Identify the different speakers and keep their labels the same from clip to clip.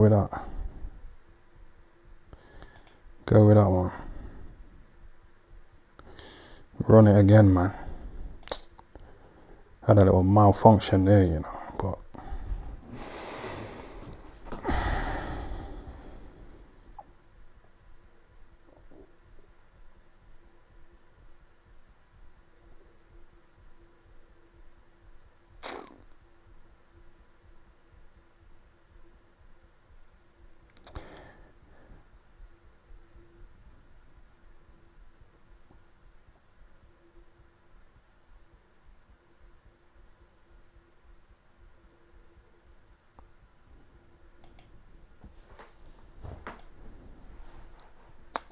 Speaker 1: with that. Go with that one. Run it again, man. Had a little malfunction there, you know, but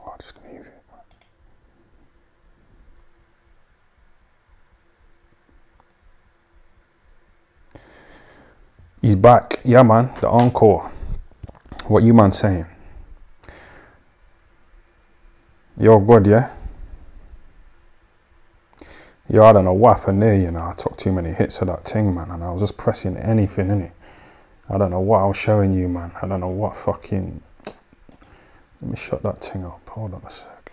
Speaker 1: I'll just leave it. He's back. Yeah, man, the encore. What you man saying? You're good, yeah? Yo, I don't know what happened there, you know. I took too many hits of that thing, man, and I was just pressing anything in it. I don't know what I was showing you, man. I don't know what fucking... Let me shut that thing up. Hold on a sec.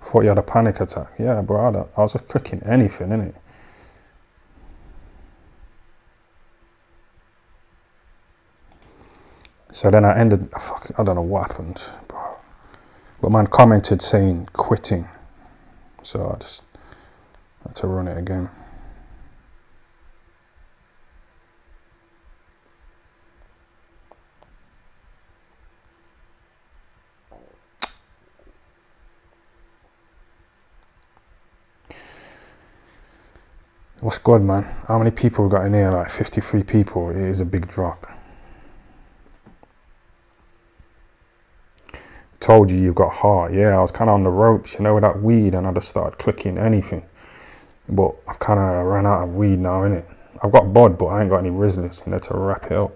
Speaker 1: Thought you had a panic attack. Yeah, bro, I was just clicking anything in it. So then I ended... I don't know what happened, bro. But man commented saying quitting. So I just had to run it again. What's good, man? How many people got in here? Like 53 people. It is a big drop. Told you got heart. Yeah, I was kind of on the ropes, you know, with that weed, and I just started clicking anything. But I've kind of ran out of weed now, innit? I've got bud, but I ain't got any Rizzlers, you know, to wrap it up.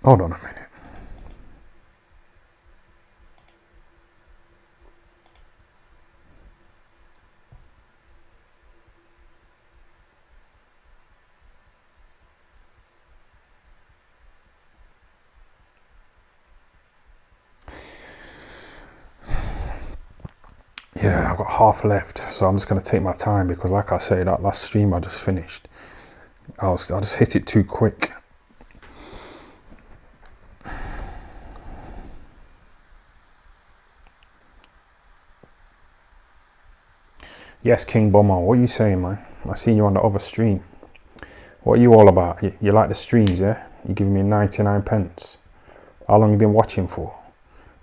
Speaker 1: Hold on a minute. Yeah, I've got half left, so I'm just going to take my time because, like I say, that last stream I just finished, I just hit it too quick. Yes, King Bomber, what are you saying, man? I seen you on the other stream. What are you all about? You like the streams, yeah? You giving me 99 pence. How long you been watching for?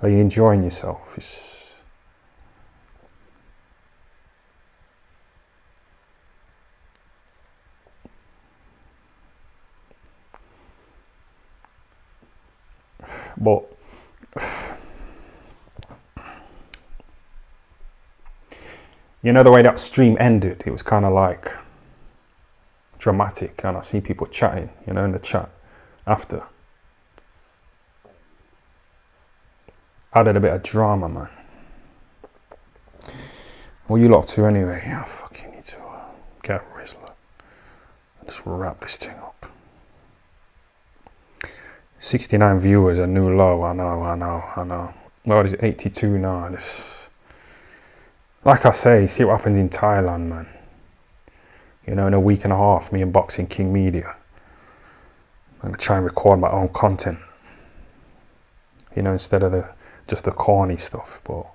Speaker 1: Are you enjoying yourself? But you know the way that stream ended, it was kind of like dramatic, and I see people chatting, you know, in the chat after. Added a bit of drama, man. What you lot up to anyway? I fucking need to get a Rizzler. Just wrap this thing up. 69 viewers, a new low. I know. Well, it's 82 now. Like I say, see what happens in Thailand, man. You know, in a week and a half, me and Boxing King Media, I'm going to try and record my own content. You know, instead of just the corny stuff, but...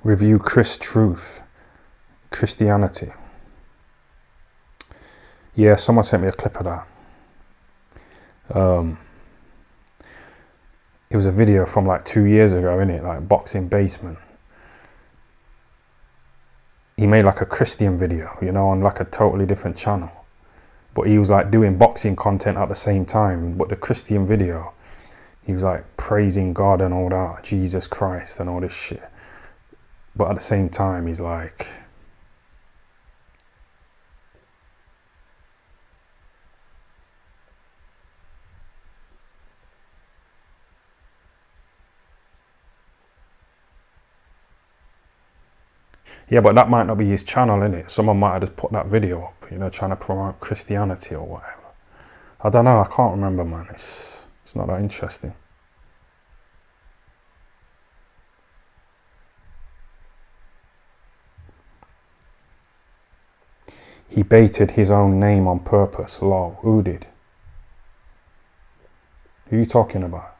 Speaker 1: Review Chris Truth, Christianity. Yeah, someone sent me a clip of that. It was a video from like 2 years ago, innit? Like Boxing Basement. he made like a Christian video, you know, on like a totally different channel. But he was like doing boxing content at the same time. But the Christian video, he was like praising God and all that, Jesus Christ and all this shit. But at the same time, he's like, yeah, but that might not be his channel, innit? Someone might have just put that video up, you know, trying to promote Christianity or whatever. I don't know, I can't remember, man. It's not that interesting. He baited his own name on purpose. Lol. Who did? Who are you talking about?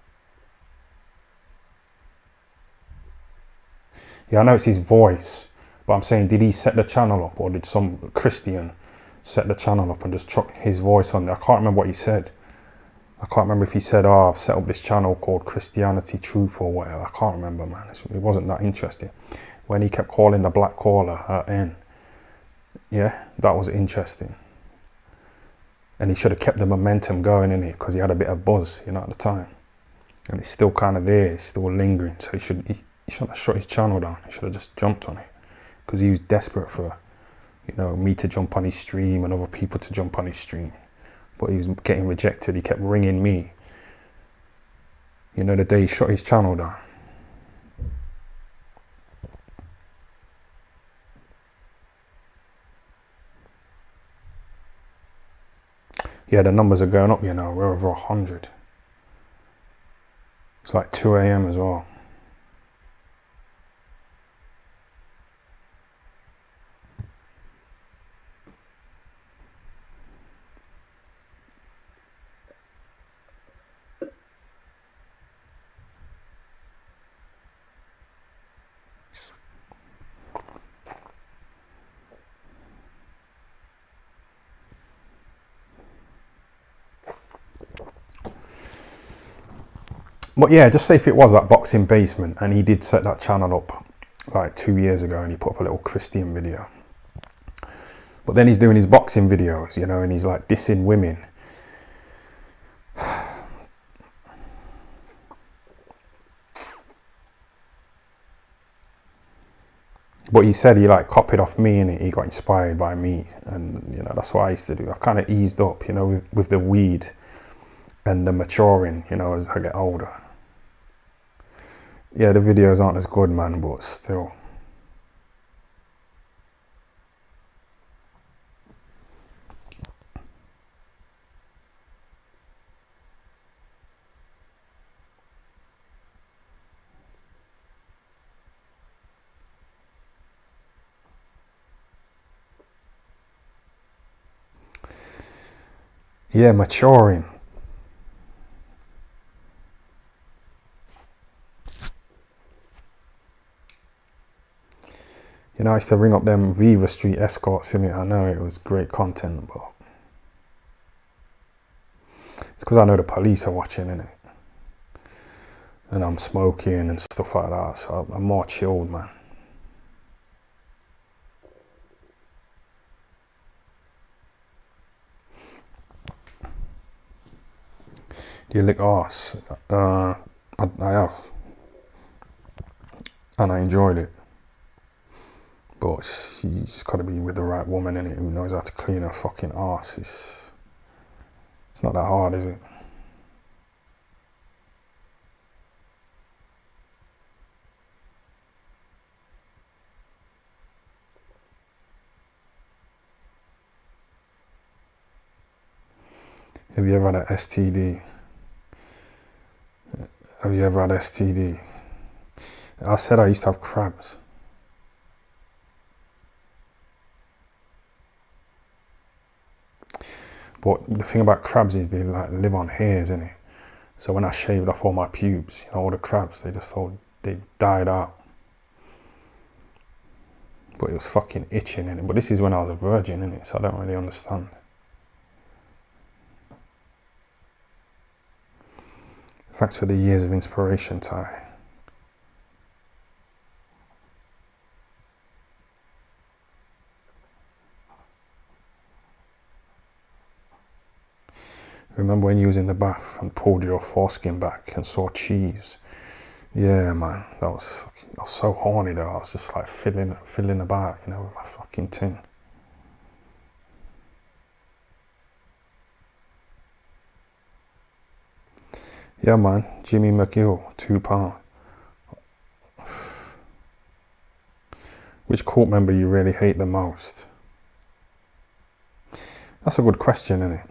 Speaker 1: Yeah, I know it's his voice, but I'm saying, did he set the channel up, or did some Christian set the channel up and just chuck his voice on there? I can't remember what he said. I can't remember if he said, oh, I've set up this channel called Christianity Truth or whatever. I can't remember, man. It wasn't that interesting. When he kept calling the black caller N, yeah, that was interesting. And he should have kept the momentum going, innit? Because he had a bit of buzz, you know, at the time. And it's still kind of there, it's still lingering. So he shouldn't have shut his channel down. He should have just jumped on it. Because he was desperate for, you know, me to jump on his stream and other people to jump on his stream. But he was getting rejected. He kept ringing me. You know, the day he shut his channel down. Yeah, the numbers are going up, you know. We're over 100. It's like 2 a.m. as well. But yeah, just say if it was that boxing basement and he did set that channel up like 2 years ago and he put up a little Christian video. But then he's doing his boxing videos, you know, and he's like dissing women. But he said he like copied off me and he got inspired by me. And, you know, that's what I used to do. I've kind of eased up, you know, with the weed and the maturing, you know, as I get older. Yeah, the videos aren't as good, man, but still. Yeah, maturing. You know, I used to ring up them Viva Street escorts in it. I know it was great content, but it's because I know the police are watching, innit? And I'm smoking and stuff like that, so I'm more chilled, man. Do you lick arse? I have. And I enjoyed it. But you just got to be with the right woman, innit, who knows how to clean her fucking arse. It's not that hard, is it? Have you ever had an STD? Have you ever had STD? I said I used to have crabs. But the thing about crabs is they like live on hairs, innit? So when I shaved off all my pubes, you know, all the crabs, they died out. But it was fucking itching, innit? But this is when I was a virgin, innit? So I don't really understand. Thanks for the years of inspiration, Ty. Remember when you was in the bath and pulled your foreskin back and saw cheese? Yeah, man, I was so horny though. I was just like fiddling about, you know, with my fucking thing. Yeah, man, Jimmy McGill, £2. Which court member you really hate the most? That's a good question, isn't it?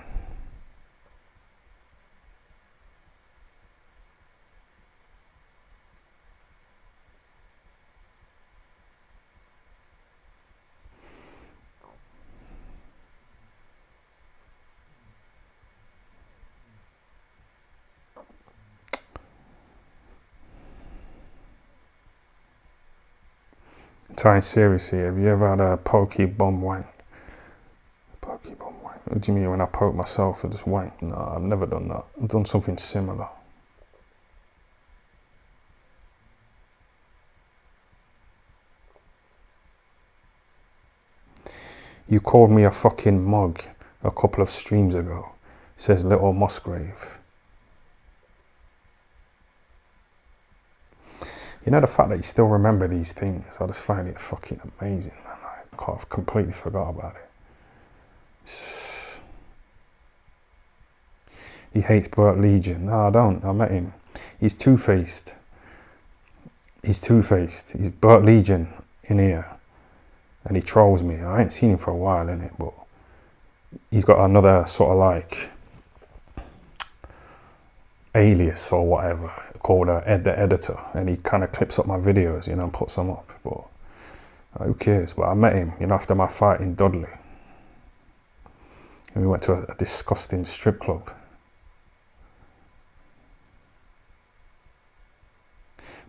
Speaker 1: Ty, seriously, have you ever had a pokey bum wank? Pokey bum wank? What do you mean when I poke myself and just wank? No, I've never done that. I've done something similar. You called me a fucking mug a couple of streams ago, says Little Musgrave. You know, the fact that you still remember these things, I just find it fucking amazing, man. I've completely forgot about it. He hates Bert Legion. No, I don't. I met him. He's two-faced. He's Bert Legion in here. And he trolls me. I ain't seen him for a while, innit? But he's got another sort of like alias or whatever called Ed the Editor, and he kind of clips up my videos, you know, and puts them up. But who cares? But I met him, you know, after my fight in Dudley, and we went to a disgusting strip club.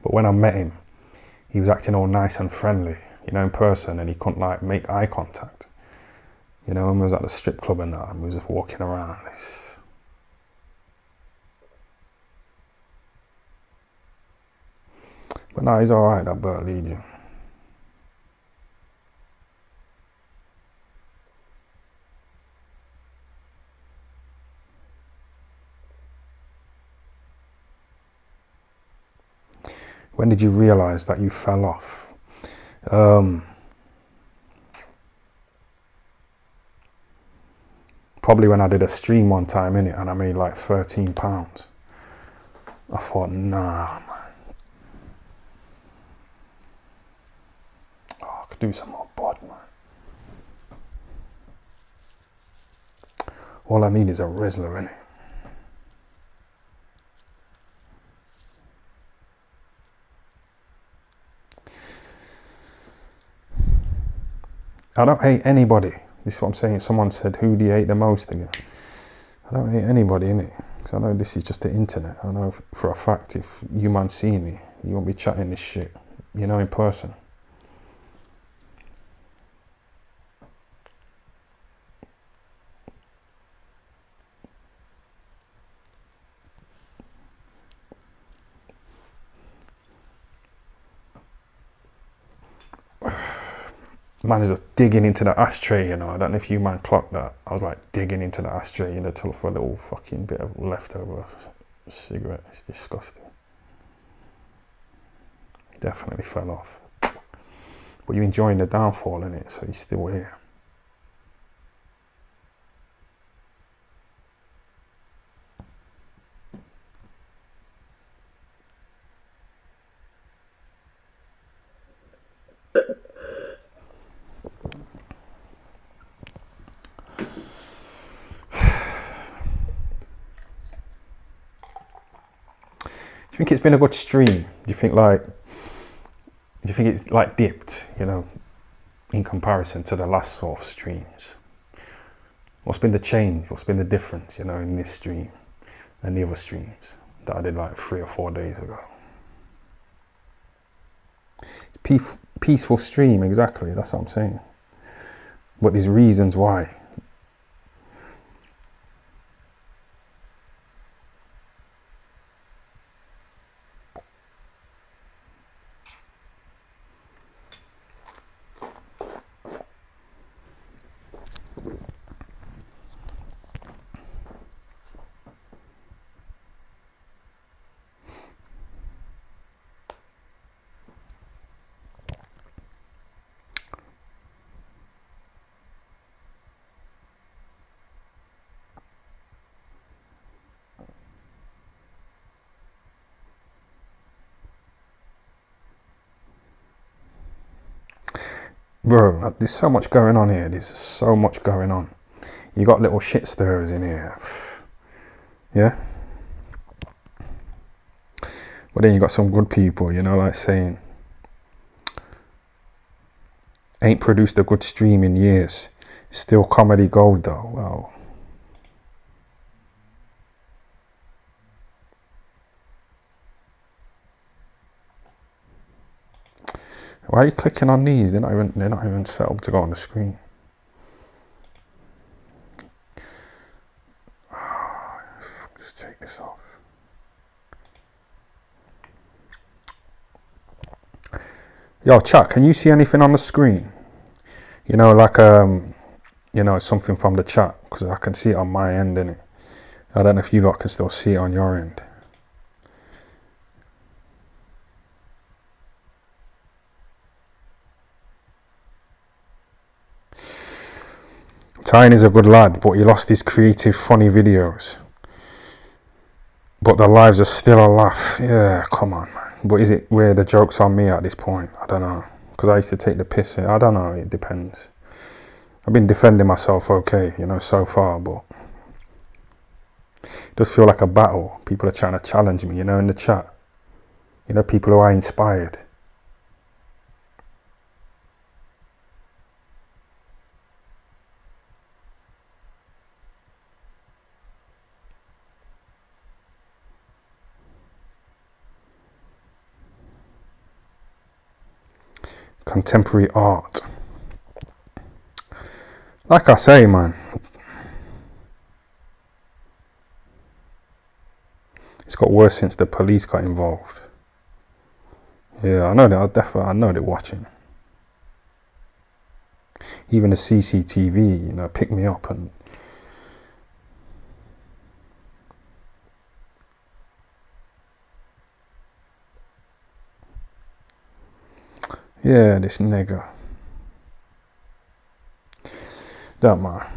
Speaker 1: But when I met him, he was acting all nice and friendly, you know, in person, and he couldn't like make eye contact, you know. And we was at the strip club and that, and we was just walking around. But no, he's alright, that Bert Legion. When did you realise that you fell off? Probably when I did a stream one time, innit, and I made like £13. I thought, nah, man. Oh, I could do some more bod, man. All I need is a Rizzler, innit? I don't hate anybody. This is what I'm saying. Someone said, who do you hate the most again? I don't hate anybody, innit? Because I know this is just the internet. I know for a fact if you man see me, you won't be chatting this shit, you know, in person. Man is just digging into the ashtray, you know. I don't know if you man clocked that. I was like digging into the ashtray, you know, to look for a little fucking bit of leftover cigarette. It's disgusting. Definitely fell off. But you're enjoying the downfall, innit? So you're still here. Do you think it's been a good stream? Do you think it's like dipped, you know, in comparison to the last sort of streams? What's been the change? What's been the difference, you know, in this stream and the other streams that I did like 3 or 4 days ago? Peaceful stream, exactly, that's what I'm saying. But there's reasons why. Bro, there's so much going on here. There's so much going on. You got little shit stirrers in here. Yeah? But then you got some good people, you know, like saying, ain't produced a good stream in years. Still comedy gold though. Wow. Why are you clicking on these? They're not even set up to go on the screen. Just take this off. Yo, chat, can you see anything on the screen? You know, like you know, something from the chat, because I can see it on my end, innit? I don't know if you lot can still see it on your end. Tyne is a good lad, but he lost his creative, funny videos. But the lives are still a laugh. Yeah, come on, man. But is it where the joke's on me at this point? I don't know. Because I used to take the piss. I don't know. It depends. I've been defending myself okay, you know, so far, but it does feel like a battle. People are trying to challenge me, you know, in the chat. You know, people who are inspired. Contemporary art. Like I say, man, it's got worse since the police got involved. Yeah, I know I know they're watching. Even the CCTV, you know, picked me up and yeah, this nigga. Don't mind.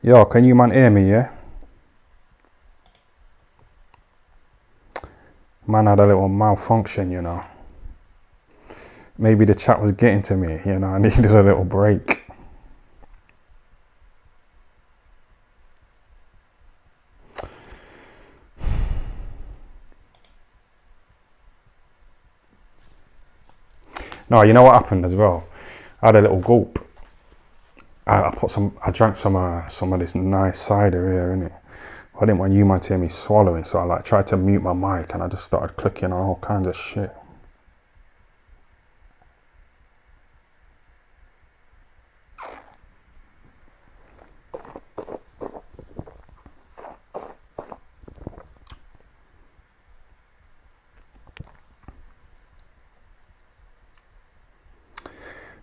Speaker 1: Yo, can you man hear me, yeah? Man had a little malfunction, you know. Maybe the chat was getting to me, you know, I needed a little break. No, you know what happened as well? I had a little gulp. I drank some of this nice cider here, innit? I didn't want you man to hear me swallowing, so I like tried to mute my mic and I just started clicking on all kinds of shit.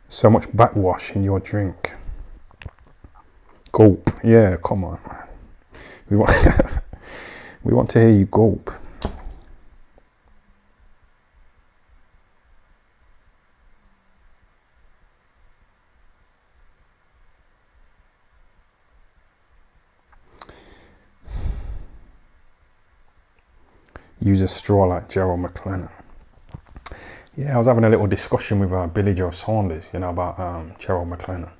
Speaker 1: So much backwash in your drink. Gulp. Yeah, come on, man. We want, we want to hear you gulp. Use a straw like Gerald McLennan. Yeah, I was having a little discussion with Billy Joe Saunders, you know, about Gerald McLennan.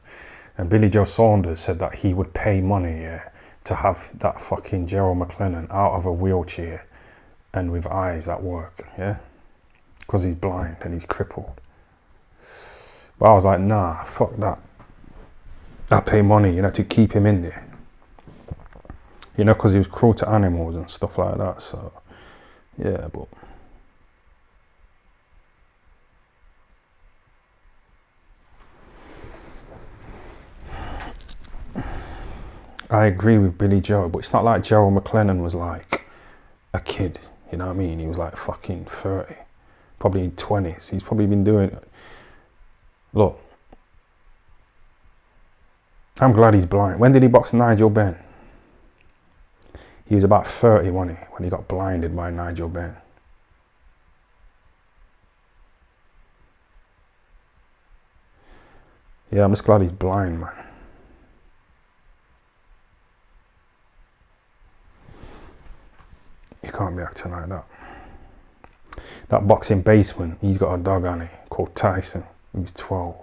Speaker 1: And Billy Joe Saunders said that he would pay money, yeah, to have that fucking Gerald McLennan out of a wheelchair and with eyes that work, yeah? Because he's blind and he's crippled. But I was like, nah, fuck that. I pay money, you know, to keep him in there. You know, because he was cruel to animals and stuff like that, so... yeah, but I agree with Billy Joe, but it's not like Gerald McLennan was like a kid, you know what I mean? He was like fucking 30, probably in 20s. He's probably been doing... look, I'm glad he's blind. When did he box Nigel Benn? He was about 30, wasn't he, when he got blinded by Nigel Benn. Yeah, I'm just glad he's blind, man. You can't be acting like that. That boxing basement, he's got a dog on it called Tyson. He was 12.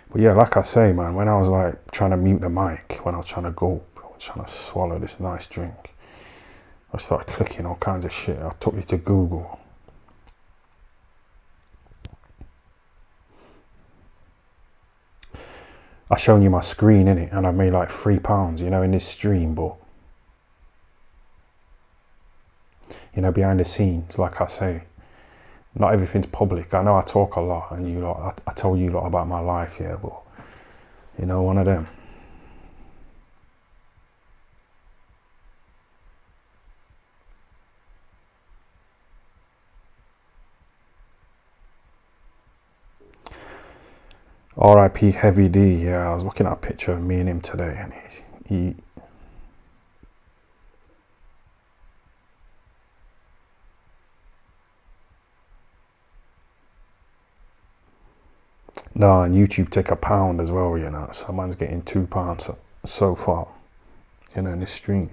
Speaker 1: But yeah, like I say, man, when I was like trying to mute the mic, when I was trying to gulp, I was trying to swallow this nice drink, I started clicking all kinds of shit. I took you to Google. I've shown you my screen, innit? And I've made like £3, you know, in this stream, but, you know, behind the scenes, like I say, not everything's public. I know I talk a lot and you lot, I tell you a lot about my life here, but, you know, one of them. R.I.P. Heavy D. Yeah, I was looking at a picture of me and him today, and he no, and YouTube take £1 as well, you know. So man's getting £2 so far, you know, in this stream.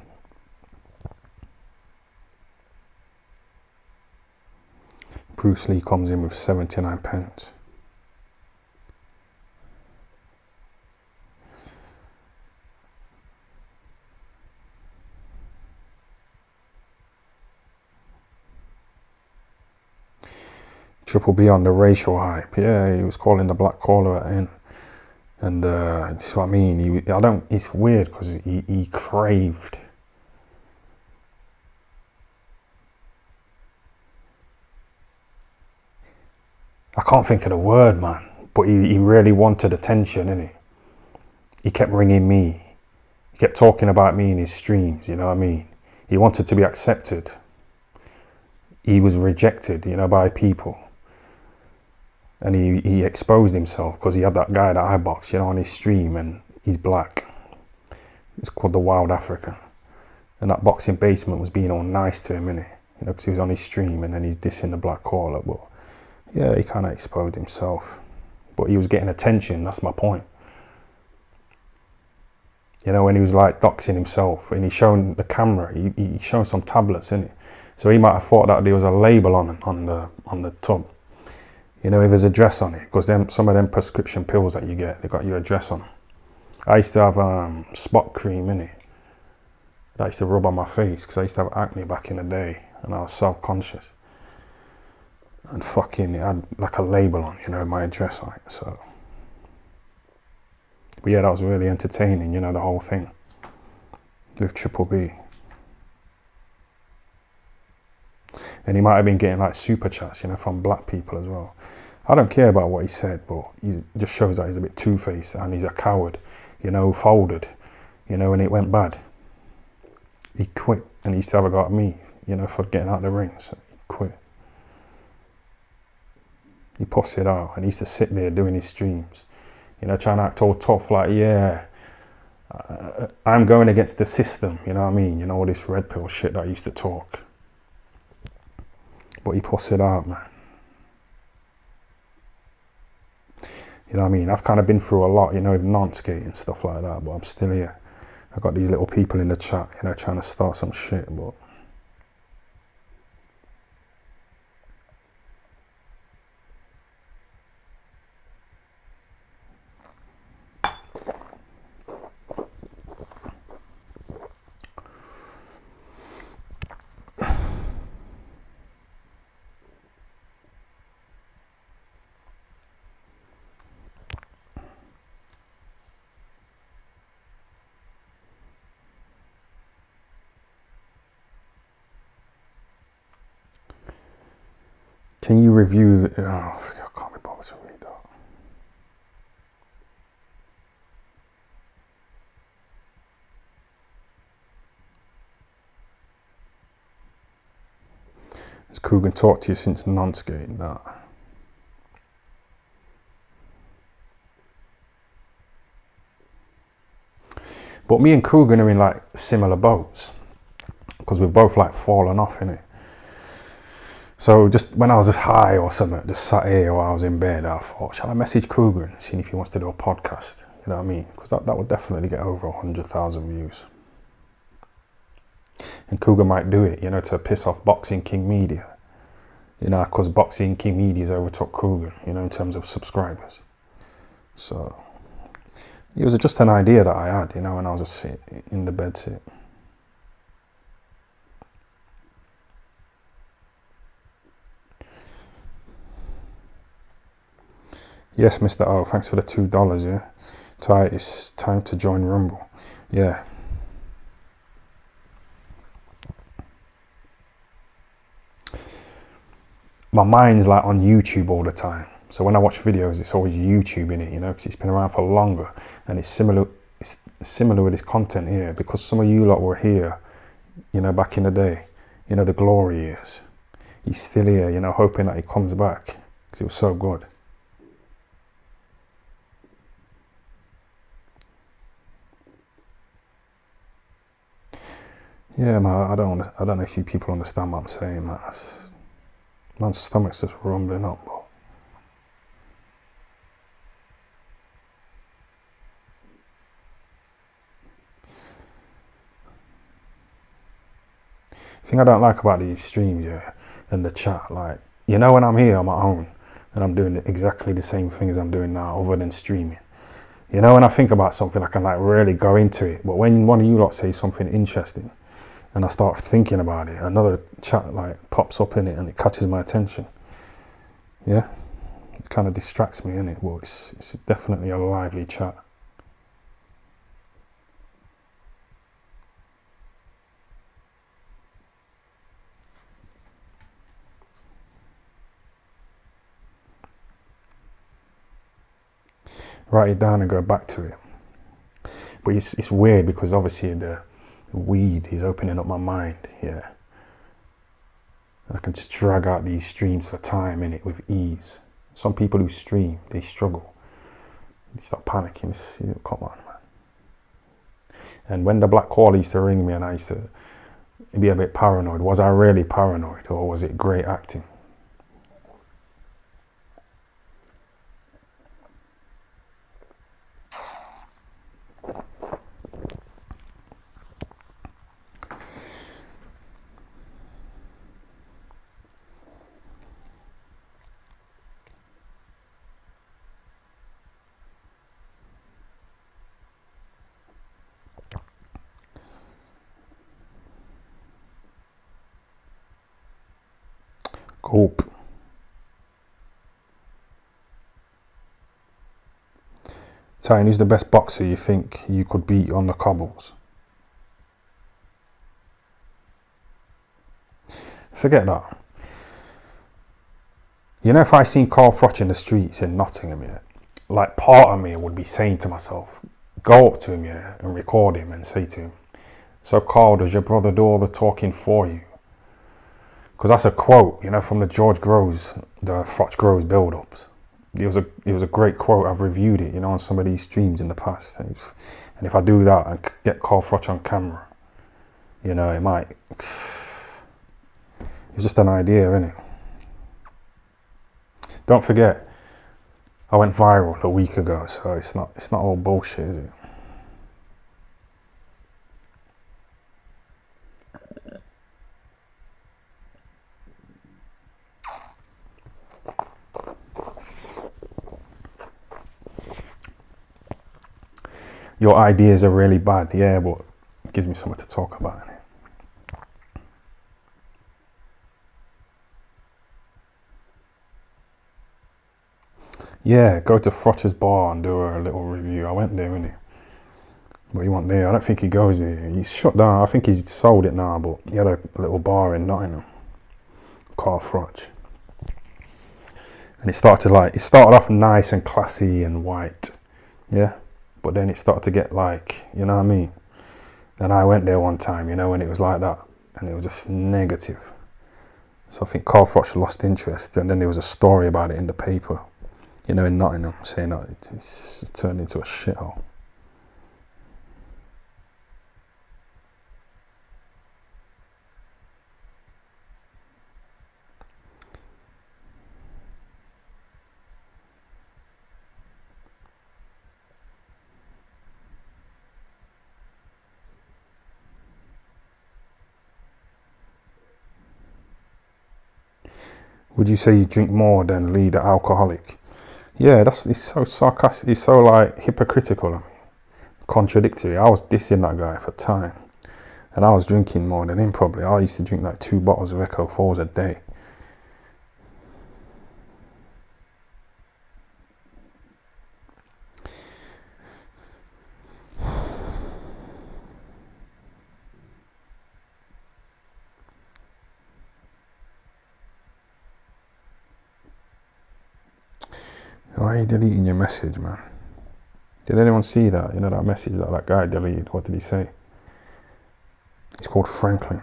Speaker 1: Bruce Lee comes in with 79p. Triple B on the racial hype. Yeah, he was calling the black caller at him. And that's what I mean. It's weird because he craved. I can't think of the word, man. But he really wanted attention, innit? He kept ringing me. He kept talking about me in his streams, you know what I mean? He wanted to be accepted. He was rejected, you know, by people. And he exposed himself because he had that guy that I boxed, you know, on his stream, and he's black. It's called The Wild African. And that boxing basement was being all nice to him, innit? You know, because he was on his stream and then he's dissing the black caller. But yeah, he kind of exposed himself. But he was getting attention, that's my point. You know, when he was like doxing himself and he's showing the camera, he showed some tablets, innit? So he might have thought that there was a label on the tub. You know, with his address on it, because some of them prescription pills that you get, they got your address on. I used to have spot cream in it that I used to rub on my face because I used to have acne back in the day and I was self-conscious. And fucking, it had like a label on, you know, my address on it, so. But yeah, that was really entertaining, you know, the whole thing with Triple B. And he might have been getting like super chats, you know, from black people as well. I don't care about what he said, but he just shows that he's a bit two-faced and he's a coward, you know, folded, you know, and it went bad. He quit, and he used to have a go at me, you know, for getting out of the ring, so he quit. He pussied out, and he used to sit there doing his streams, you know, trying to act all tough, like, yeah, I'm going against the system, you know what I mean? You know, all this red pill shit that I used to talk. But he pussied out, man. You know what I mean? I've kind of been through a lot, you know, with Nonskate and stuff like that, but I'm still here. I've got these little people in the chat, you know, trying to start some shit, but can you review, oh, I can't be bothered to read that. Has Coogan talked to you since Nonskate? Nah. But me and Coogan are in like similar boats, because we've both like fallen off, innit? So just when I was just high or something, just sat here while I was in bed, I thought, shall I message Coogan, seeing if he wants to do a podcast? You know what I mean? Because that would definitely get over 100,000 views. And Coogan might do it, you know, to piss off Boxing King Media. You know, because Boxing King Media's overtook Coogan, you know, in terms of subscribers. So it was just an idea that I had, you know, when I was just sitting in the bed sit. Yes, Mr. O, thanks for the $2, yeah. Ty, it's time to join Rumble. Yeah. My mind's like on YouTube all the time. So when I watch videos, it's always YouTube in it, you know, because it's been around for longer. And it's similar with this content here, because some of you lot were here, you know, back in the day, you know, the glory years. He's still here, you know, hoping that he comes back, because it was so good. Yeah, man, I don't know if you people understand what I'm saying, man. My stomach's just rumbling up. But the thing I don't like about these streams, yeah, and the chat, like, you know, when I'm here on my own and I'm doing exactly the same thing as I'm doing now, other than streaming. You know, when I think about something, I can like really go into it. But when one of you lot says something interesting, and I start thinking about it, another chat like pops up in it and it catches my attention. Yeah, it kind of distracts me, innit? Well, it's definitely a lively chat. Write it down and go back to it. But it's weird, because obviously the weed is opening up my mind, yeah. I can just drag out these streams for time in it with ease. Some people who stream, they struggle. They start panicking. Come on, man. And when the Black Caller used to ring me and I used to be a bit paranoid, was I really paranoid, or was it great acting? Hope. Tiny, who's the best boxer you think you could beat on the cobbles? Forget that. You know, if I seen Carl Froch in the streets in Nottingham, yeah, like part of me would be saying to myself, go up to him, yeah, and record him and say to him, so Carl, does your brother do all the talking for you? Because that's a quote, you know, from the George Groves, the Froch Groves build-ups. It was a great quote. I've reviewed it, you know, on some of these streams in the past. And if I do that and get Carl Froch on camera, you know, it might. It's just an idea, isn't it? Don't forget, I went viral a week ago, so it's not all bullshit, is it? Your ideas are really bad, yeah, but it gives me something to talk about. Yeah, go to Froch's bar and do a little review. I went there, didn't he? But he wasn't there. I don't think he goes there. He's shut down. I think he's sold it now, but he had a little bar in Nottingham, Carl Froch. And it started off nice and classy and white, yeah. But then it started to get like, you know what I mean? And I went there one time, you know, when it was like that, and it was just negative. So I think Carl Froch lost interest, and then there was a story about it in the paper, you know, in Nottingham, saying that it's turned into a shithole. Would you say you drink more than Lee the alcoholic? Yeah, it's so sarcastic. It's so like hypocritical. I mean, contradictory. I was dissing that guy for time, and I was drinking more than him probably. I used to drink like 2 bottles of Echo 4s a day. Why are you deleting your message, man? Did anyone see that? You know, that message that guy deleted? What did he say? It's called Franklin.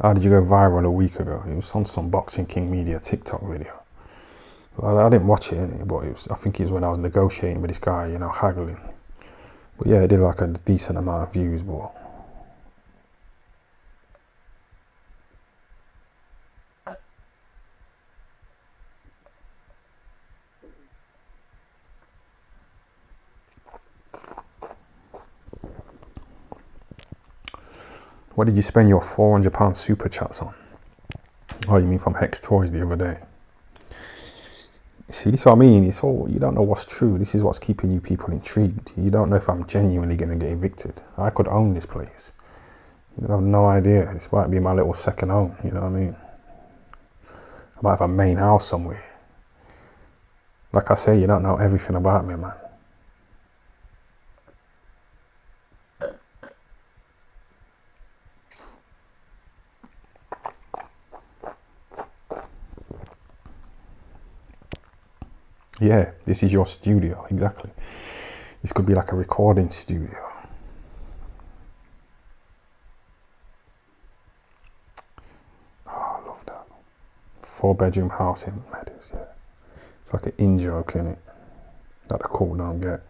Speaker 1: How did you go viral a week ago? It was on some Boxing King Media TikTok video. Well, I didn't watch it, but I think it was when I was negotiating with this guy, you know, haggling. But yeah, it did like a decent amount of views, but what did you spend your £400 super chats on? Oh, you mean from Hex Toys the other day? See, this is what I mean. It's all, you don't know what's true. This is what's keeping you people intrigued. You don't know if I'm genuinely going to get evicted. I could own this place. You have no idea. This might be my little second home. You know what I mean? I might have a main house somewhere. Like I say, you don't know everything about me, man. Yeah, this is your studio, exactly. This could be like a recording studio. Oh, I love that. 4-bedroom house in Meadows, yeah. It's like an in-joke, isn't it? That the court don't get.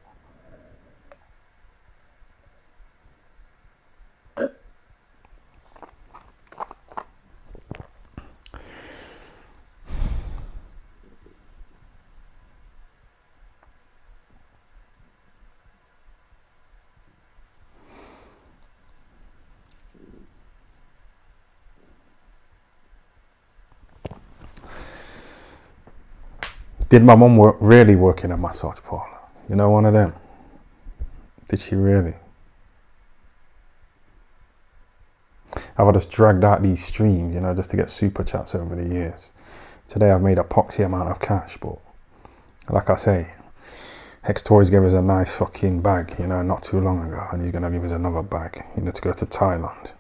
Speaker 1: Did my mum really work in a massage parlour? You know, one of them? Did she really? Have I just dragged out these streams, you know, just to get super chats over the years? Today I've made a poxy amount of cash, but like I say, Hex Toys gave us a nice fucking bag, you know, not too long ago, and he's gonna give us another bag, you know, to go to Thailand.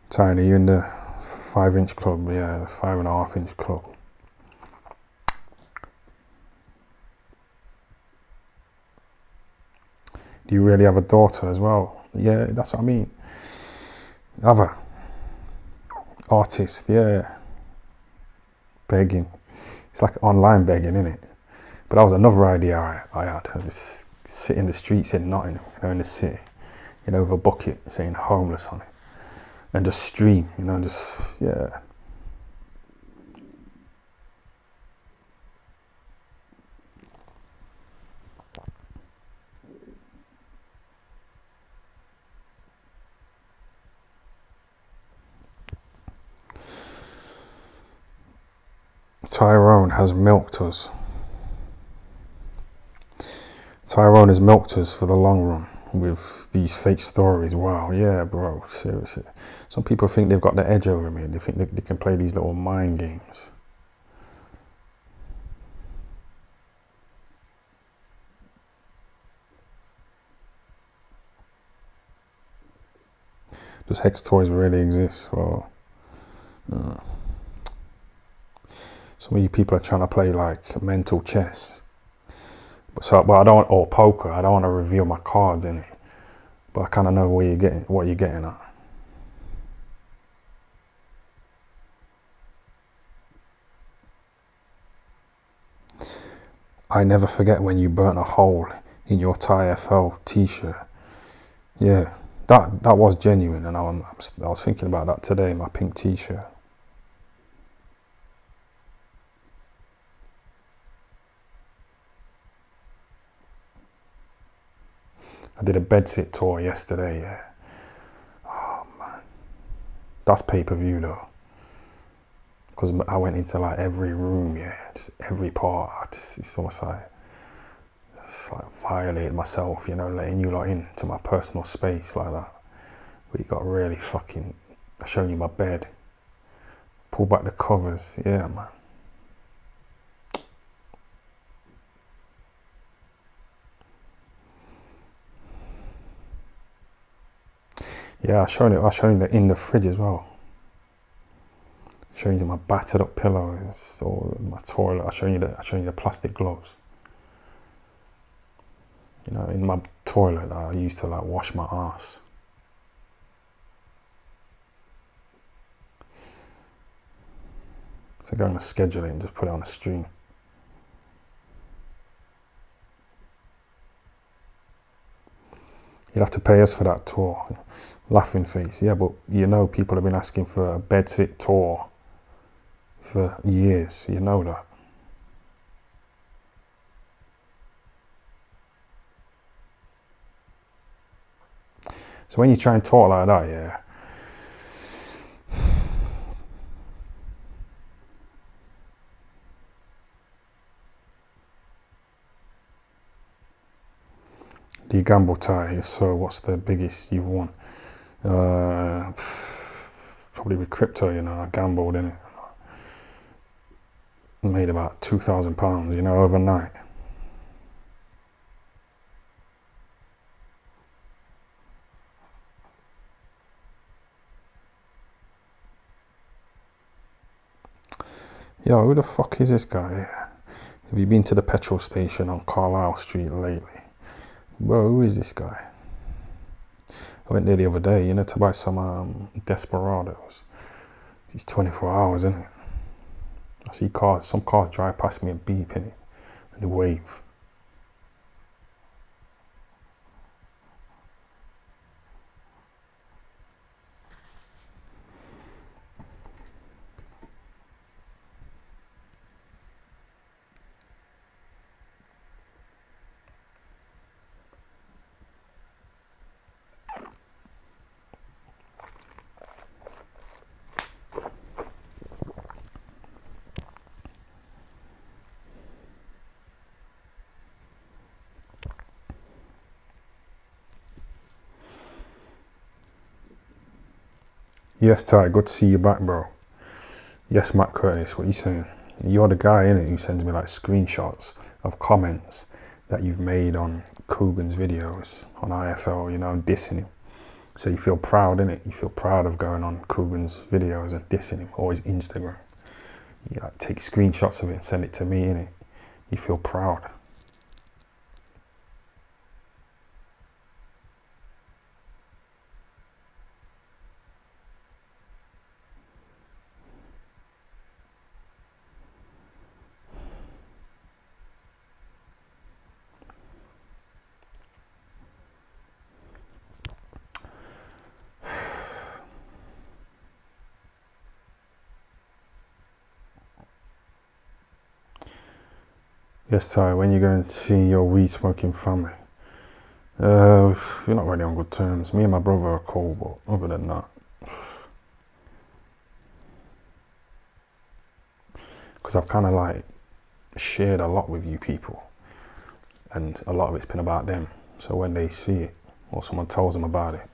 Speaker 1: Tiny, you in the 5-inch club? Yeah, the 5.5-inch club. Do you really have a daughter as well? Yeah, that's what I mean. Other artist, yeah. Begging. It's like online begging, isn't it? But that was another idea I had. I just sit in the streets in Nottingham, you know, in the city, you know, with a bucket saying homeless on it. And just stream, you know, just, yeah. Tyrone has milked us. Tyrone has milked us for the long run with these fake stories. Wow, yeah, bro, seriously. Some people think they've got the edge over me. They think they can play these little mind games. Does Hex Toys really exist? Well, some of you people are trying to play like mental chess. But I don't, or poker. I don't want to reveal my cards in it, but I kind of know what you're getting at. I never forget when you burnt a hole in your Thai FL t-shirt. Yeah, that was genuine, and I was thinking about that today. My pink t-shirt. I did a bedsit tour yesterday, yeah. Oh man, that's pay-per-view though. Because I went into like every room, yeah, just every part. It's almost like, violated myself, you know, letting you lot into my personal space like that. But you got really fucking, showing you my bed. Pull back the covers, yeah, man. Yeah, I'll show you in the fridge as well. Showing you my battered up pillows or my toilet. I'll show you the plastic gloves. You know, in my toilet I used to like wash my ass. So I'm going to schedule it and just put it on a stream. You'd have to pay us for that tour. Laughing face. Yeah, but you know people have been asking for a bedsit tour for years. You know that. So when you try and talk like that, yeah, do you gamble, Ty? If so, what's the biggest you've won? Probably with crypto, you know, I gambled in it. Made about £2,000, you know, overnight. Yo, who the fuck is this guy? Have you been to the petrol station on Carlisle Street lately? Bro, who is this guy? I went there the other day, you know, to buy some Desperados. It's 24 hours, isn't it? I see some cars drive past me and beep in it, and they wave. Yes, Ty, good to see you back, bro. Yes, Matt Curtis, what are you saying? You're the guy, innit, who sends me like screenshots of comments that you've made on Coogan's videos on IFL, you know, dissing him. So you feel proud, innit? You feel proud of going on Coogan's videos and dissing him, or his Instagram. You like, take screenshots of it and send it to me, innit? You feel proud. Yes, Ty, when you going to see your weed-smoking family? We're not really on good terms. Me and my brother are cool, but other than that, because I've kind of like shared a lot with you people, and a lot of it's been about them. So when they see it, or someone tells them about it,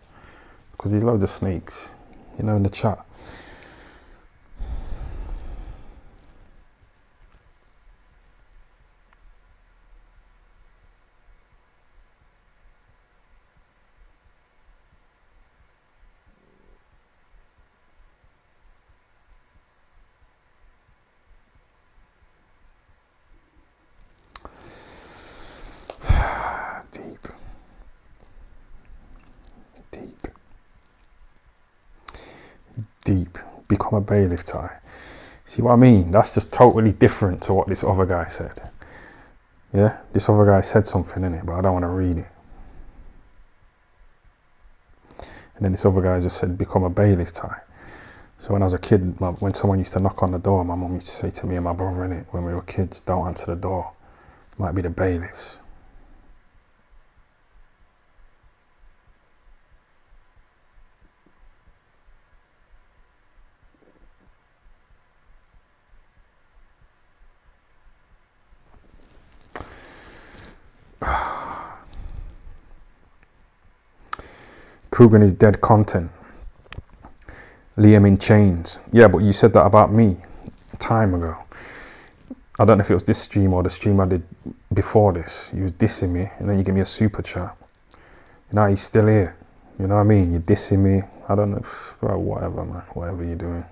Speaker 1: because there's loads of snakes, you know, in the chat. Deep. Become a bailiff, Ty. See what I mean? That's just totally different to what this other guy said. Yeah? This other guy said something in it, but I don't want to read it. And then this other guy just said, become a bailiff, Ty. So when I was a kid, when someone used to knock on the door, my mum used to say to me and my brother in it, when we were kids, don't answer the door. It might be the bailiffs. Coogan is dead content. Liam in chains. Yeah, but you said that about me time ago. I don't know if it was this stream or the stream I did before this. You was dissing me, and then you give me a super chat. Now he's still here. You know what I mean? You're dissing me. I don't know. Well, whatever, man. Whatever you're doing.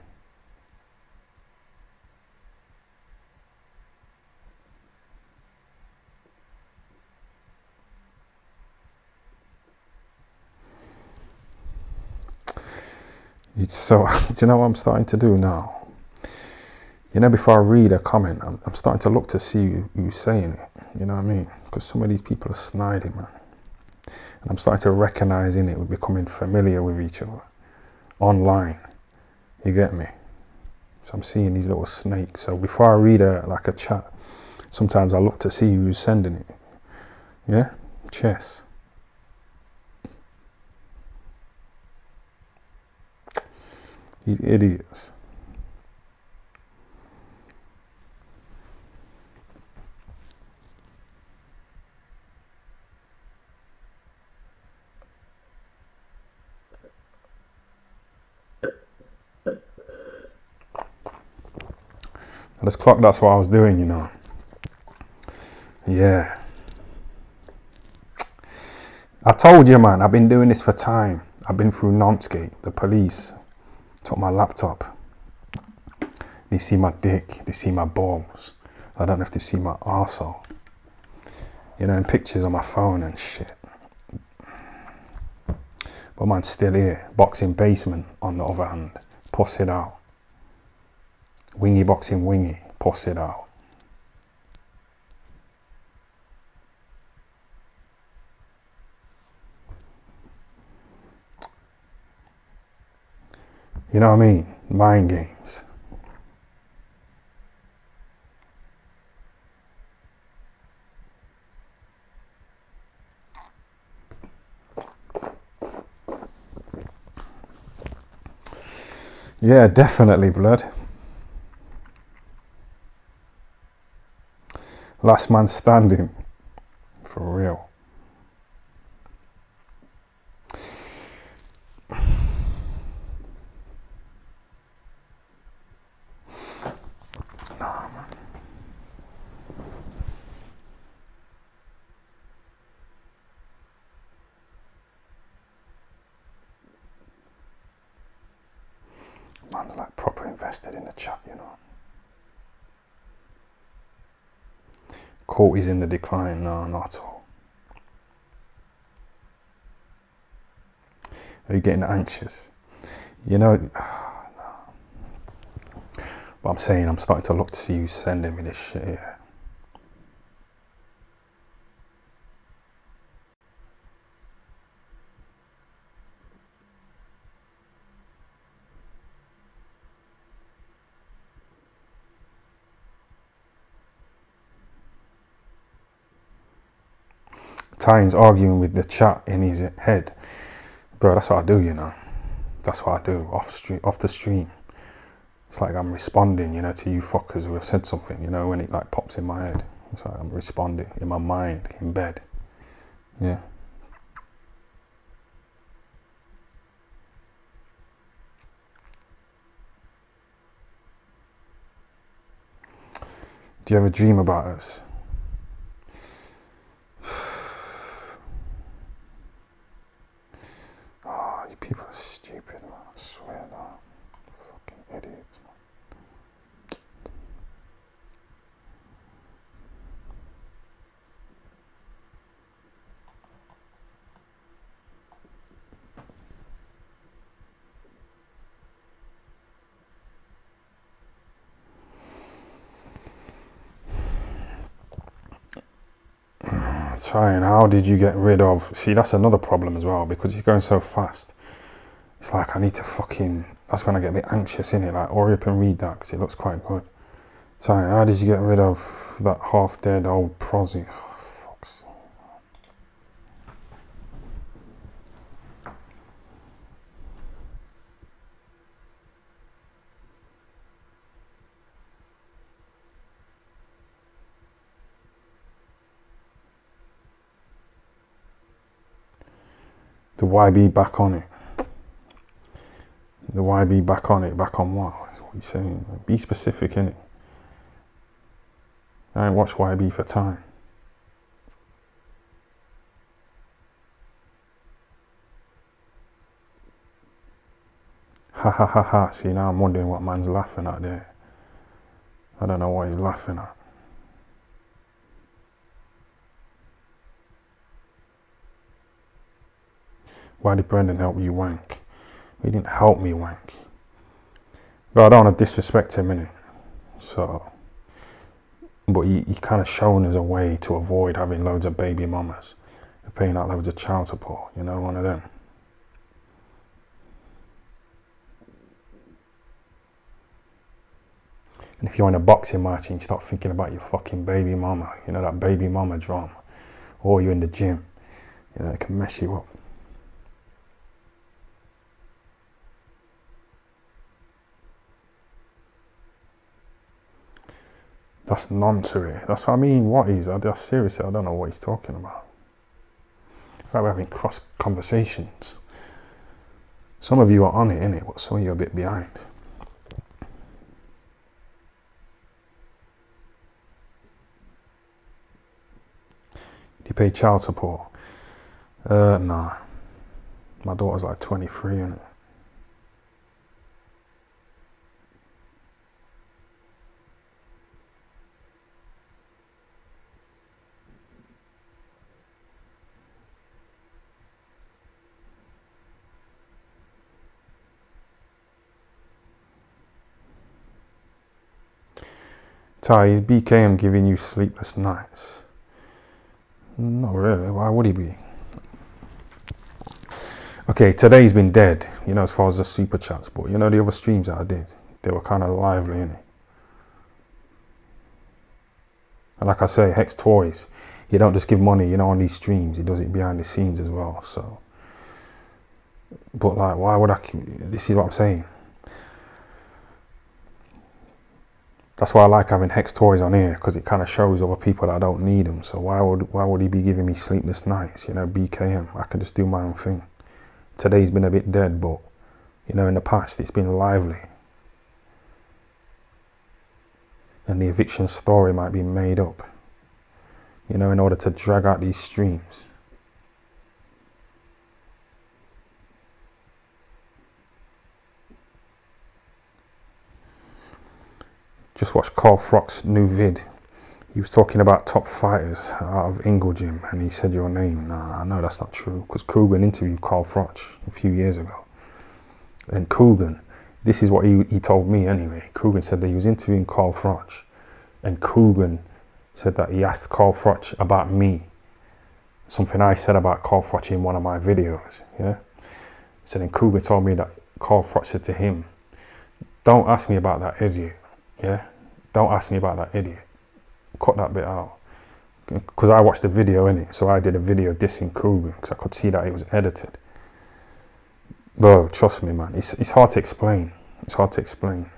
Speaker 1: So, do you know what I'm starting to do now? You know, before I read a comment, I'm starting to look to see who's saying it. You know what I mean? Because some of these people are sniding, man. And I'm starting to recognize in it, we're becoming familiar with each other online. You get me? So I'm seeing these little snakes. So before I read a chat, sometimes I look to see who's sending it. Yeah? Chess. These idiots. And this clock, that's what I was doing, you know. Yeah. I told you, man, I've been doing this for time. I've been through Nontsgate, the police took my laptop. They see my dick, they see my balls. I don't know if they see my arsehole. You know, in pictures on my phone and shit. But man's still here. Boxing basement, on the other hand. Puss it out. Wingy boxing wingy. Puss it out. You know what I mean? Mind games. Yeah, definitely, blood. Last man standing. For real. Man's like proper invested in the chat, you know. Court is in the decline. No, not at all. Are you getting anxious? You know, but I'm saying I'm starting to look to see who's sending me this shit here. Tyne's arguing with the chat in his head. Bro, that's what I do, you know. That's what I do off the stream. It's like I'm responding, you know, to you fuckers who have said something, you know, when it like pops in my head. It's like I'm responding in my mind, in bed. Yeah. Do you ever dream about us? Oh, you people are stupid, man. I swear that. Fucking idiots, man. Trying, how did you get rid of... See, that's another problem as well, because you're going so fast. It's like I need to fucking... That's when I get a bit anxious, innit? Like, hurry up and read that, because it looks quite good. Trying, how did you get rid of that half-dead old prosy? Oh, fuck's sake. The YB back on it. The YB back on it. Back on what? That's what you saying. Be specific, innit? I ain't watched YB for time. Ha ha ha ha. See, now I'm wondering what man's laughing at there. I don't know what he's laughing at. Why did Brendan help you wank? He didn't help me wank. But I don't want to disrespect him, innit? So, but he kind of shown us a way to avoid having loads of baby mamas. Paying out loads of child support, you know, one of them. And if you're in a boxing match and you start thinking about your fucking baby mama, you know, that baby mama drama, or you're in the gym, you know, it can mess you up. That's nonsense. That's what I mean. What is? Seriously, I don't know what he's talking about. It's like we're having cross conversations. Some of you are on it, innit? But some of you are a bit behind. Do you pay child support? Nah. My daughter's like 23, innit? Ty, is BKM giving you sleepless nights? Not really. Why would he be? Okay, today's been dead, you know, as far as the super chats, but you know the other streams that I did, they were kind of lively, innit? And like I say, Hex Toys, you don't just give money, you know, on these streams, he does it behind the scenes as well, so. But like, why would I, this is what I'm saying. That's why I like having Hex Toys on here, because it kind of shows other people that I don't need them. So why would he be giving me sleepless nights? You know, BKM. I can just do my own thing. Today's been a bit dead, but you know, in the past it's been lively. And the eviction story might be made up, you know, in order to drag out these streams. Just watched Carl Froch's new vid. He was talking about top fighters out of Ingle Gym, and he said your name. Nah, I know that's not true, because Coogan interviewed Carl Froch a few years ago. And Coogan, this is what he told me anyway. Coogan said that he was interviewing Carl Froch, and Coogan said that he asked Carl Froch about me. Something I said about Carl Froch in one of my videos, yeah? So then Coogan told me that Carl Froch said to him, don't ask me about that idiot, yeah? Don't ask me about that idiot. Cut that bit out. Because I watched the video, innit? So I did a video dissing Coogan, because I could see that it was edited. Bro, trust me, man. It's hard to explain. It's hard to explain.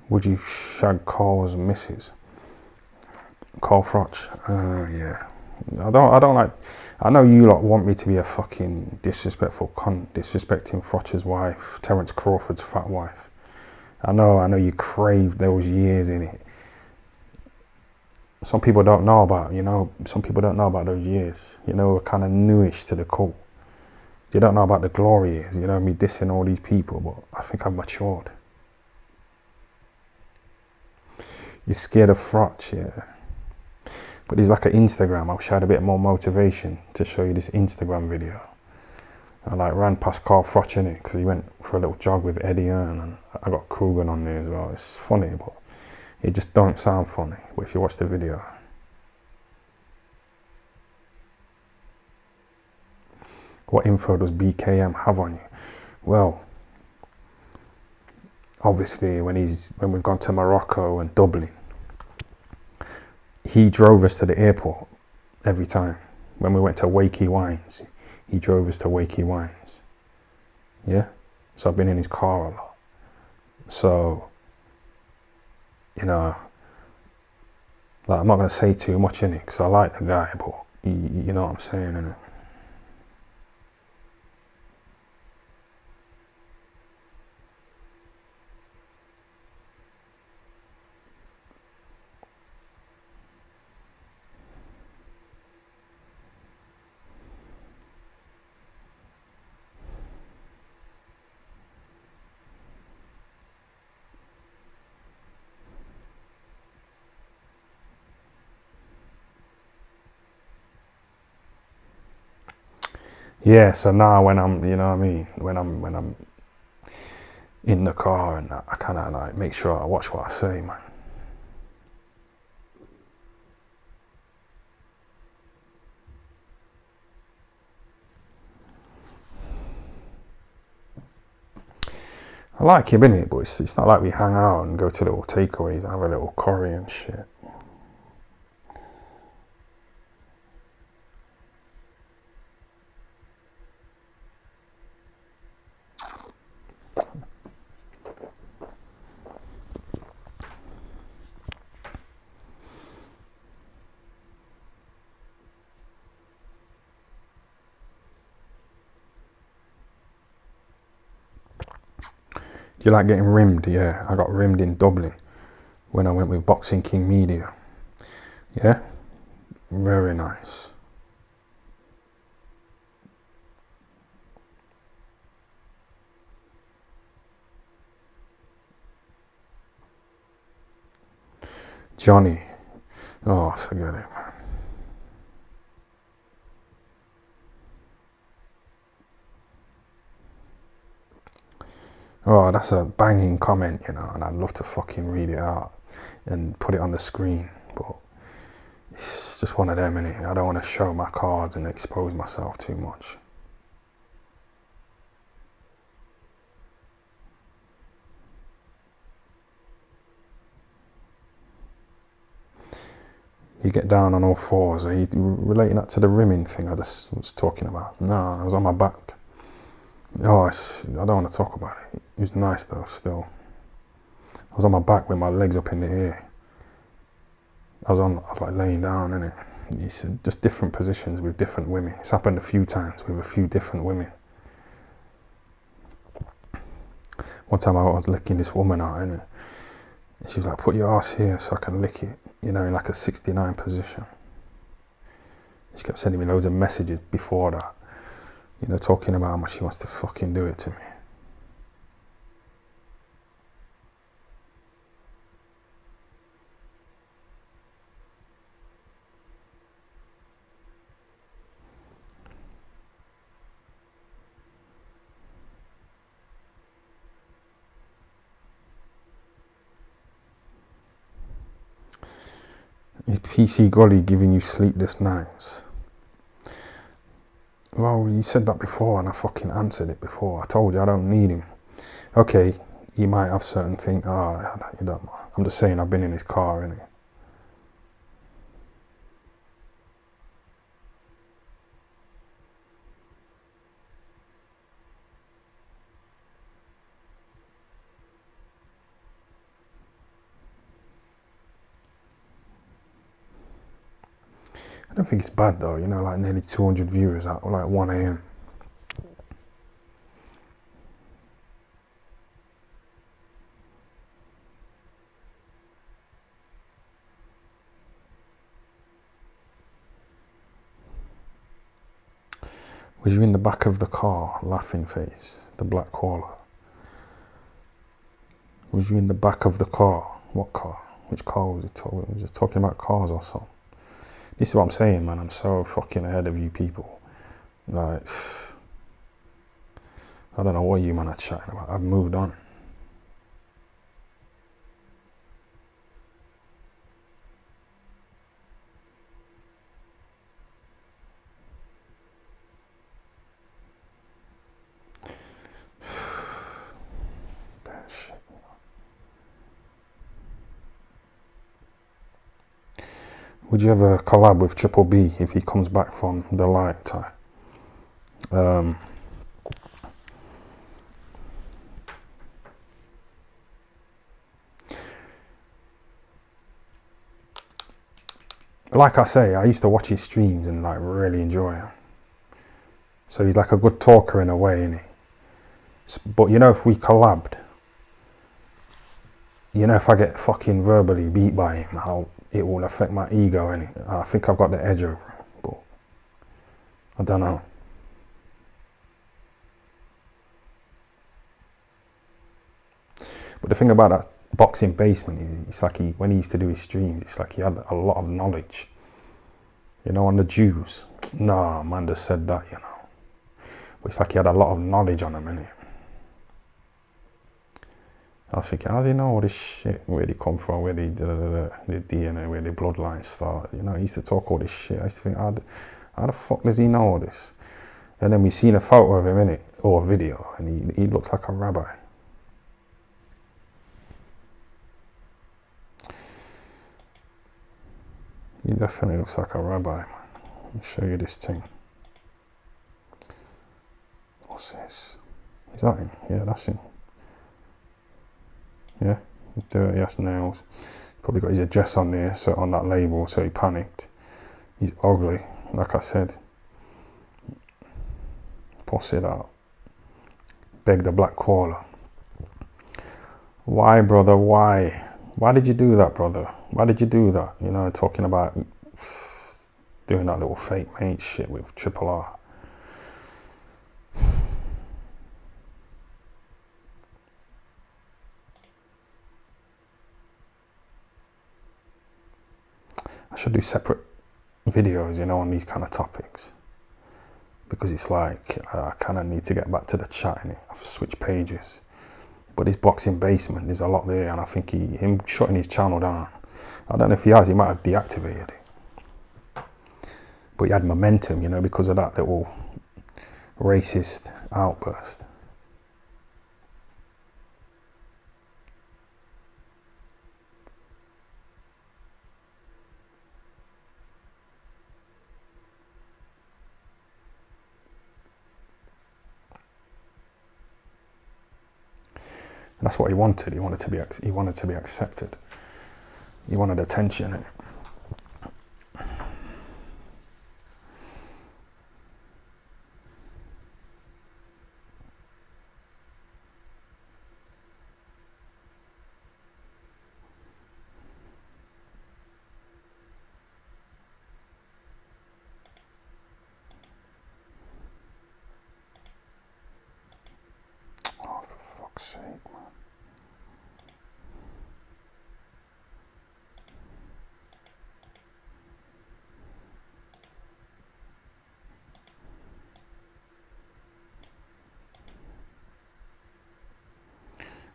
Speaker 1: Would you shag Carl's missus? Carl Froch? Yeah. I don't like. I know you lot want me to be a fucking disrespectful cunt, disrespecting Froch's wife, Terence Crawford's fat wife. I know you craved those years in it. Some people don't know about, some people don't know about those years. We're kind of newish to the cult. You don't know about the glory years, me dissing all these people, but I think I've matured. You're scared of Froch, yeah. But there's like an Instagram. I wish I had a bit more motivation to show you this Instagram video. I ran past Carl Froch in it because he went for a little jog with Eddie Earn, and I got Coogan on there as well. It's funny, but it just don't sound funny. But if you watch the video, what info does BKM have on you? Well, obviously when we've gone to Morocco and Dublin, he drove us to the airport every time. When we went to Wakey Wines, he drove us to Wakey Wines. Yeah? So I've been in his car a lot. So, I'm not going to say too much in it because I like the guy, but you know what I'm saying, innit? Yeah, so now when I'm, when I'm in the car and I kind of make sure I watch what I say, man. I like him, innit? But it's not like we hang out and go to little takeaways and have a little curry and shit. Do you like getting rimmed? Yeah, I got rimmed in Dublin when I went with Boxing King Media. Yeah, very nice. Johnny, oh, forget it, man. Oh, that's a banging comment, and I'd love to fucking read it out and put it on the screen, but it's just one of them, innit? I don't want to show my cards and expose myself too much. You get down on all fours. Are you relating that to the rimming thing I just was talking about? No, I was on my back. Oh, I don't want to talk about it. It was nice though, still. I was on my back with my legs up in the air. I was like laying down, innit? It's just different positions with different women. It's happened a few times with a few different women. One time I was licking this woman out, innit? And she was like, put your ass here so I can lick it, you know, in like a 69 position. She kept sending me loads of messages before that, you know, talking about how much she wants to fucking do it to me. Is PC Golly giving you sleepless nights? Well, you said that before and I fucking answered it before. I told you I don't need him. Okay, he might have certain things. You don't. I'm just saying I've been in his car, innit? I don't think it's bad though, you know, like nearly 200 viewers at like 1 a.m. Was you in the back of the car, laughing face, the black caller? Was you in the back of the car? What car? Which car was he talking? Was just talking about cars or something? This is what I'm saying, man. I'm so fucking ahead of you people. Like, I don't know what you man are chatting about. I've moved on. Shit. Would you ever collab with Triple B if he comes back from the light time? Like I say, I used to watch his streams and like really enjoy him. So he's like a good talker in a way, isn't he? But you know, if we collabed, you know, if I get fucking verbally beat by him, how it will affect my ego, innit? I think I've got the edge over him, but I don't know. But the thing about that boxing basement is, it's like when he used to do his streams, it's like he had a lot of knowledge. You know, on the Jews. Nah, man just said that, you know. But it's like he had a lot of knowledge on him, innit? I was thinking, how does he know all this shit? Where they come from, where the DNA, where the bloodlines start. You know, he used to talk all this shit. I used to think, how the fuck does he know all this? And then we seen a photo of him, innit? Or a video, and he looks like a rabbi. He definitely looks like a rabbi, man. I'll show you this thing. What's this? Is that him? Yeah, that's him. Yeah, dirty ass nails. Probably got his address on there, so on that label, so he panicked. He's ugly, like I said. Puss it out. Beg the black caller. Why, brother? Why? Why did you do that, brother? Why did you do that? You know, talking about doing that little fake mate shit with Triple R. I should do separate videos, you know, on these kind of topics. Because it's like, I kind of need to get back to the chat, innit? I've switched pages. But this boxing basement, there's a lot there, and I think him shutting his channel down, I don't know if he has, he might have deactivated it. But he had momentum, you know, because of that little racist outburst. That's what he wanted. He wanted to be accepted. He wanted attention.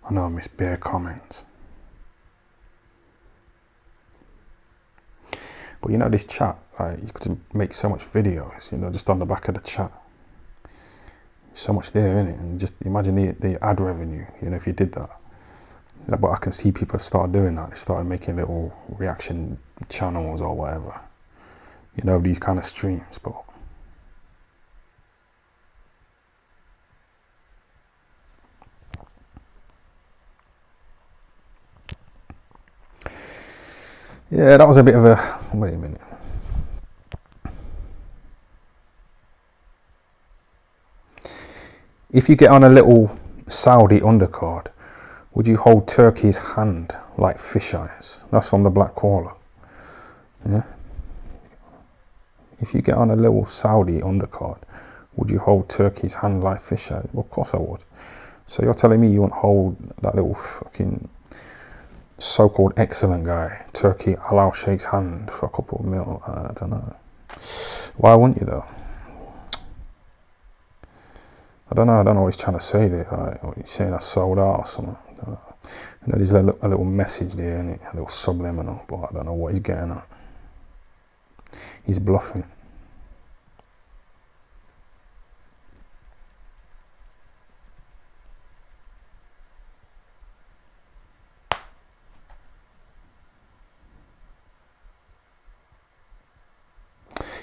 Speaker 1: I know I missed bare comments. But you know, this chat, like, you could make so much videos, you know, just on the back of the chat. So much there, innit? And just imagine the ad revenue, you know, if you did that. But I can see people start doing that. They started making little reaction channels or whatever, you know, these kind of streams. But yeah, that was a bit of a, wait a minute. If you get on a little Saudi undercard, would you hold Turkey's hand like fisheyes? That's from the Black Caller. Yeah. If you get on a little Saudi undercard, would you hold Turkey's hand like fisheyes? Well, of course I would. So you're telling me you won't hold that little fucking so-called excellent guy, Turkey Allow Sheikh's hand for a couple of mil? I don't know. Why wouldn't you though? I don't know what he's trying to say there. Like, he's saying I sold out or something. I don't know. You know, there's a little message there, and a little subliminal, but I don't know what he's getting at. He's bluffing.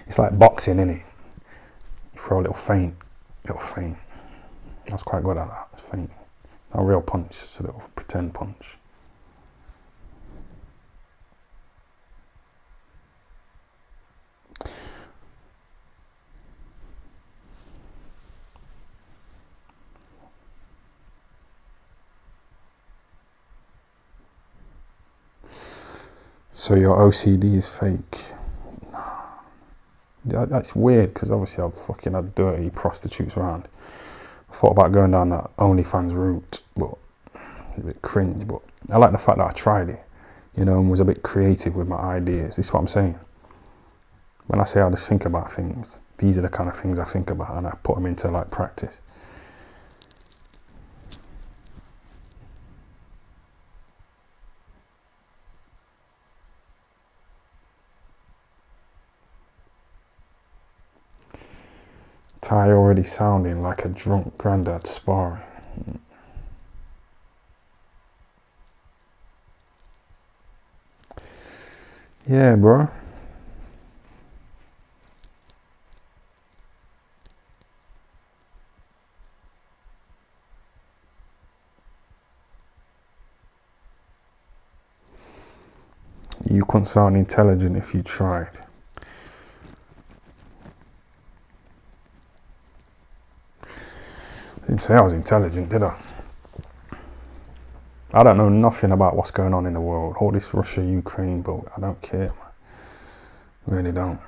Speaker 1: It's like boxing, innit? You throw a little feint. I was quite good at that. It's feint. Not a real punch, just a little pretend punch. So your OCD is fake. That's weird, because obviously I've fucking had dirty prostitutes around. I thought about going down that OnlyFans route, but a bit cringe. But I like the fact that I tried it, you know, and was a bit creative with my ideas. This is what I'm saying. When I say I just think about things, these are the kind of things I think about, and I put them into like practice. Ty already sounding like a drunk granddad sparring. Yeah, bro. You couldn't sound intelligent if you tried. I didn't say I was intelligent, did I? I don't know nothing about what's going on in the world. All this Russia, Ukraine, but I don't care, man. I really don't.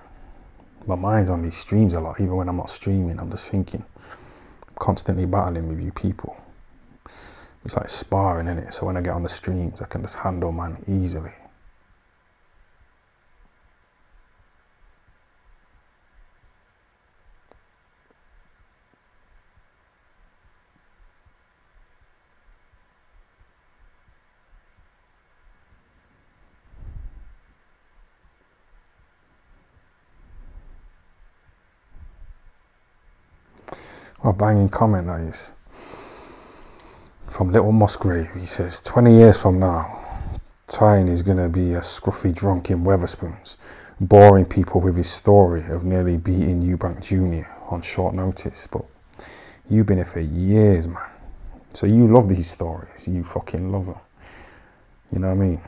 Speaker 1: My mind's on these streams a lot. Even when I'm not streaming, I'm just thinking. I'm constantly battling with you people. It's like sparring, innit? So when I get on the streams, I can just handle man easily. Well, banging comment that is. From Little Musgrave, he says, 20 years from now, Tyne is going to be a scruffy drunk in Weatherspoons, boring people with his story of nearly beating Eubank Jr. on short notice. But you've been here for years, man. So you love these stories. You fucking love them. You know what I mean?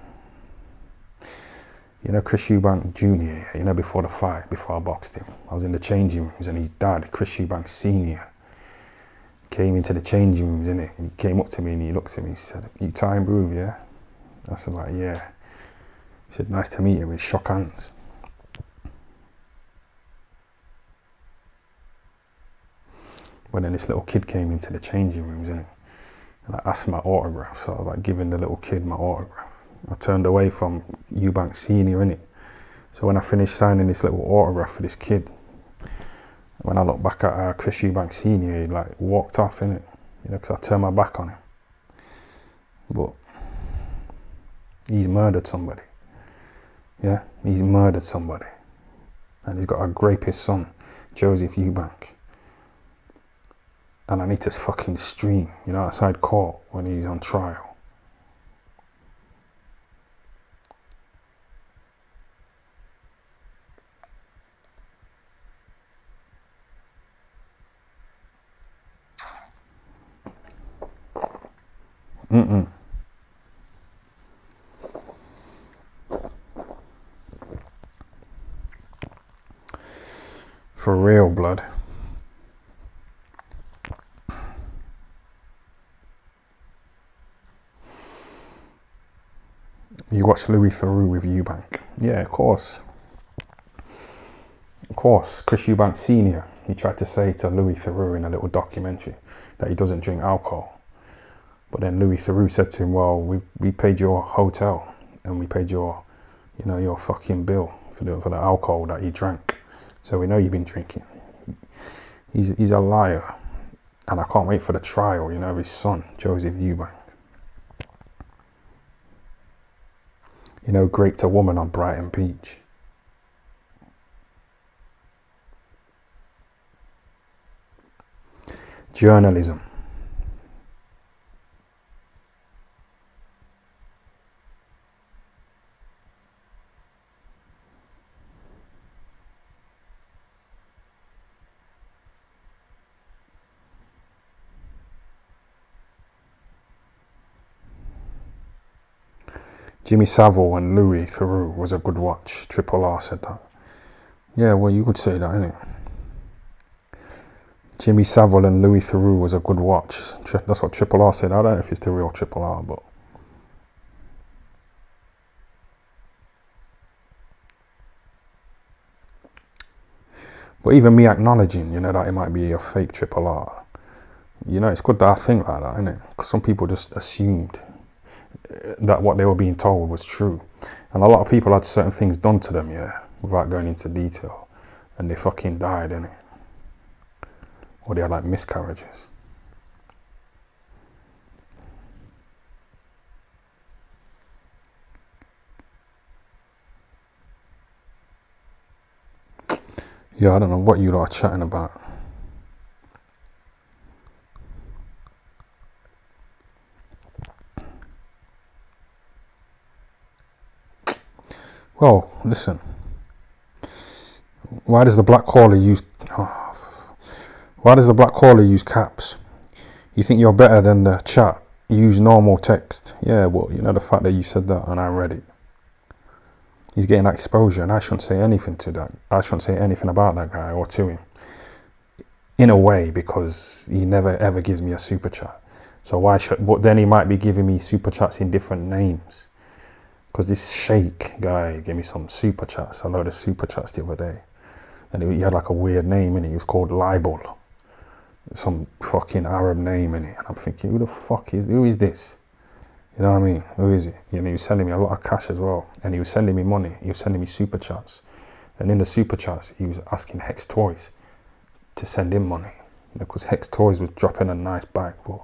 Speaker 1: You know Chris Eubank Jr., you know, before the fight, before I boxed him, I was in the changing rooms, and his dad, Chris Eubank Sr., came into the changing rooms, innit? And he came up to me and he looked at me and said, "You Tyne Bruve, yeah?" I said, like, "Yeah." He said, "Nice to meet you." We shook hands. But then this little kid came into the changing rooms, innit? And I asked for my autograph, so I was like giving the little kid my autograph. I turned away from Eubank Sr., innit? So when I finished signing this little autograph for this kid, when I look back at Chris Eubank Sr., he like walked off, innit? You know, because I turned my back on him. But he's murdered somebody. Yeah, he's murdered somebody. And he's got a rapist son, Joseph Eubank. And I need to fucking stream, you know, outside court when he's on trial. For real, blood. You watch Louis Theroux with Eubank. Yeah, of course. Of course, Chris Eubank Sr., he tried to say to Louis Theroux in a little documentary that he doesn't drink alcohol. But then Louis Theroux said to him, well, we paid your hotel and we paid your, you know, your fucking bill for the alcohol that you drank. So we know you've been drinking. He's a liar. And I can't wait for the trial, you know, of his son, Joseph Eubank. You know, raped a woman on Brighton Beach. Journalism. Jimmy Savile and Louis Theroux was a good watch. Triple R said that. Yeah, well, you could say that, innit? Jimmy Savile and Louis Theroux was a good watch. That's what Triple R said. I don't know if it's the real Triple R, but... But even me acknowledging, you know, that it might be a fake Triple R, you know, it's good that I think like that, innit? Because some people just assumed that what they were being told was true. And a lot of people had certain things done to them, yeah, without going into detail. And they fucking died, innit? Or they had like miscarriages. Yeah, I don't know what you lot are chatting about. Well, listen. Why does the black caller use... why does the black caller use caps? You think you're better than the chat? Use normal text. Yeah, well, you know the fact that you said that and I read it. He's getting that exposure and I shouldn't say anything to that. I shouldn't say anything about that guy or to him. In a way, because he never ever gives me a super chat. So why should... But then he might be giving me super chats in different names. Because this Sheikh guy gave me some super chats, a load of super chats the other day. And he had like a weird name in it. He was called Libel. Some fucking Arab name in it. And I'm thinking, who is this? You know what I mean? Who is it? You know, he was sending me a lot of cash as well. And he was sending me money. He was sending me super chats. And in the super chats, he was asking Hex Toys to send him money. You know, because Hex Toys was dropping a nice bag. But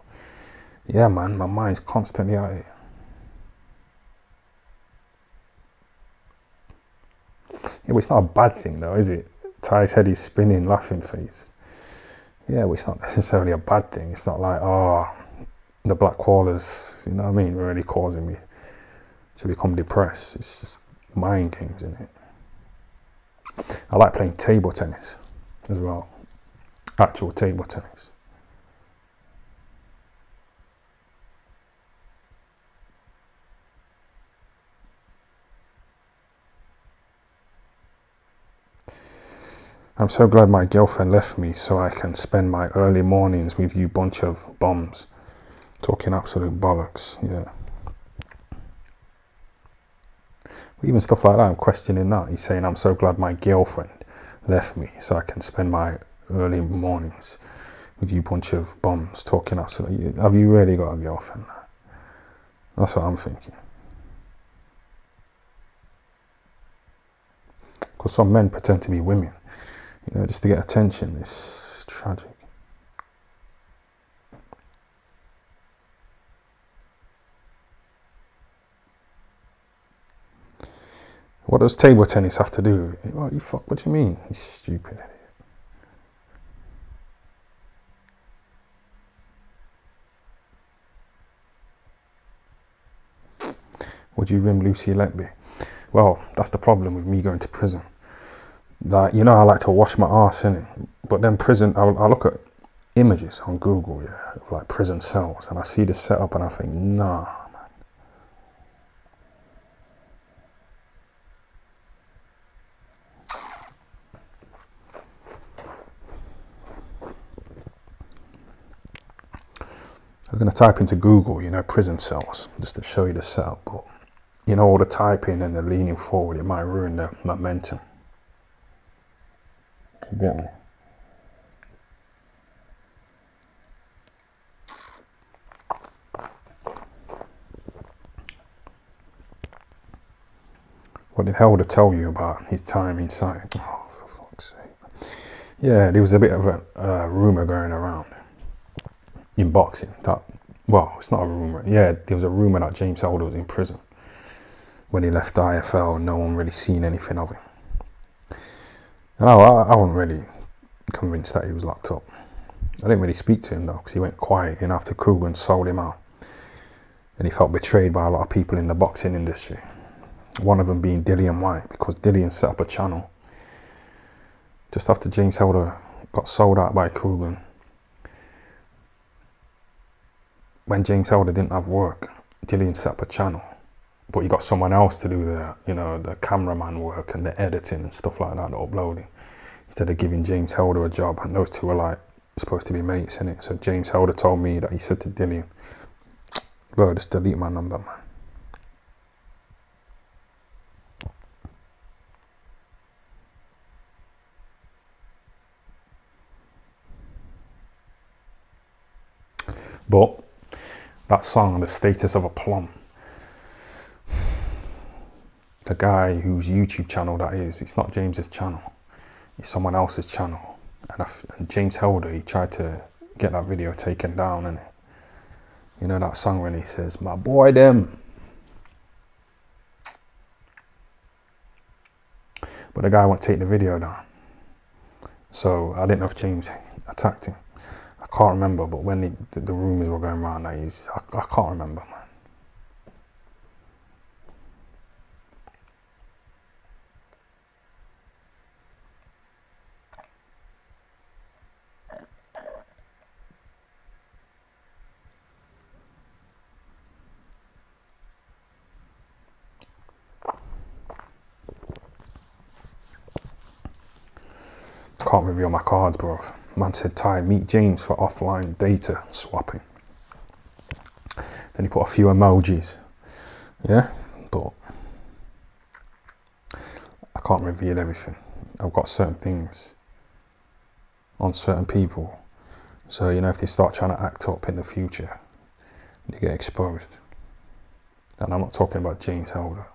Speaker 1: yeah, man, my mind's constantly at it. Yeah, but it's not a bad thing though, is it? Ty's head is spinning, laughing face. Yeah, but it's not necessarily a bad thing. It's not like, oh, the black callers, you know what I mean, really causing me to become depressed. It's just mind games, isn't it? I like playing table tennis as well. Actual table tennis. I'm so glad my girlfriend left me so I can spend my early mornings with you bunch of bums talking absolute bollocks. Yeah. Even stuff like that, I'm questioning that. He's saying, I'm so glad my girlfriend left me so I can spend my early mornings with you bunch of bums talking absolutely. Have you really got a girlfriend? That's what I'm thinking. Because some men pretend to be women. You know, just to get attention. It's tragic. What does table tennis have to do? What you fuck? What do you mean? You stupid idiot. Would you rim Lucy Letby? Well, that's the problem with me going to prison. Like, you know, I like to wash my ass, innit? But then prison, I look at images on Google, yeah, of like prison cells, and I see the setup and I think, nah, man. I was going to type into Google, you know, prison cells, just to show you the setup, but, you know, all the typing and the leaning forward, it might ruin the momentum. You get me? What did Helder tell you about his time inside? Oh, for fuck's sake. Yeah, there was a bit of a rumour going around in boxing that, well, it's not a rumour. Yeah, there was a rumour that James Helder was in prison when he left the IFL and no one really seen anything of him. And I wasn't really convinced that he was locked up. I didn't really speak to him though, because he went quiet, you know, after Kruger sold him out. And he felt betrayed by a lot of people in the boxing industry. One of them being Dillian White, because Dillian set up a channel just after James Helder got sold out by Kruger. When James Helder didn't have work, Dillian set up a channel, but he got someone else to do the, you know, the cameraman work and the editing and stuff like that, the uploading, instead of giving James Helder a job. And those two were like supposed to be mates, innit? So James Helder told me that he said to Dillian, bro, just delete my number, man. But that song, The Status of a Plum, the guy whose YouTube channel that is, it's not James's channel, it's someone else's channel. And James Helder, he tried to get that video taken down, and you know that song when he says, my boy them. But the guy won't take the video down. So I didn't know if James attacked him. I can't remember, but when the rumours were going around, I can't remember, man. Can't reveal my cards, bro. Man said, Ty, meet James for offline data swapping. Then he put a few emojis. Yeah, but I can't reveal everything. I've got certain things on certain people. So, you know, if they start trying to act up in the future, they get exposed. And I'm not talking about James Helder.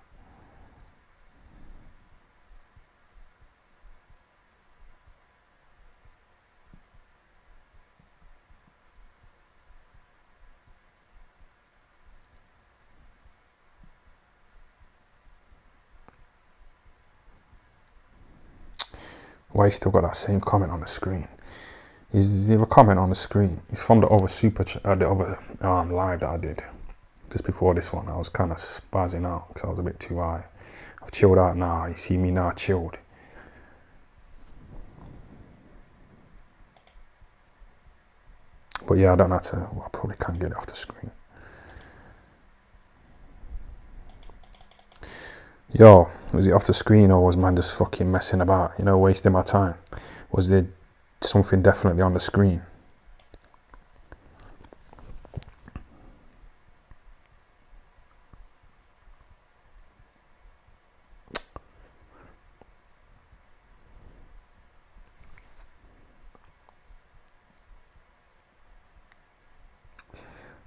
Speaker 1: Why you still got that same comment on the screen? Is there a comment on the screen? It's from the other live that I did just before this one. I was kind of spazzing out because I was a bit too high. I've chilled out now. You see me now chilled. But yeah, I don't know how to. Well, I probably can't get it off the screen. Yo, was it off the screen or was man just fucking messing about, you know, wasting my time? Was there something definitely on the screen?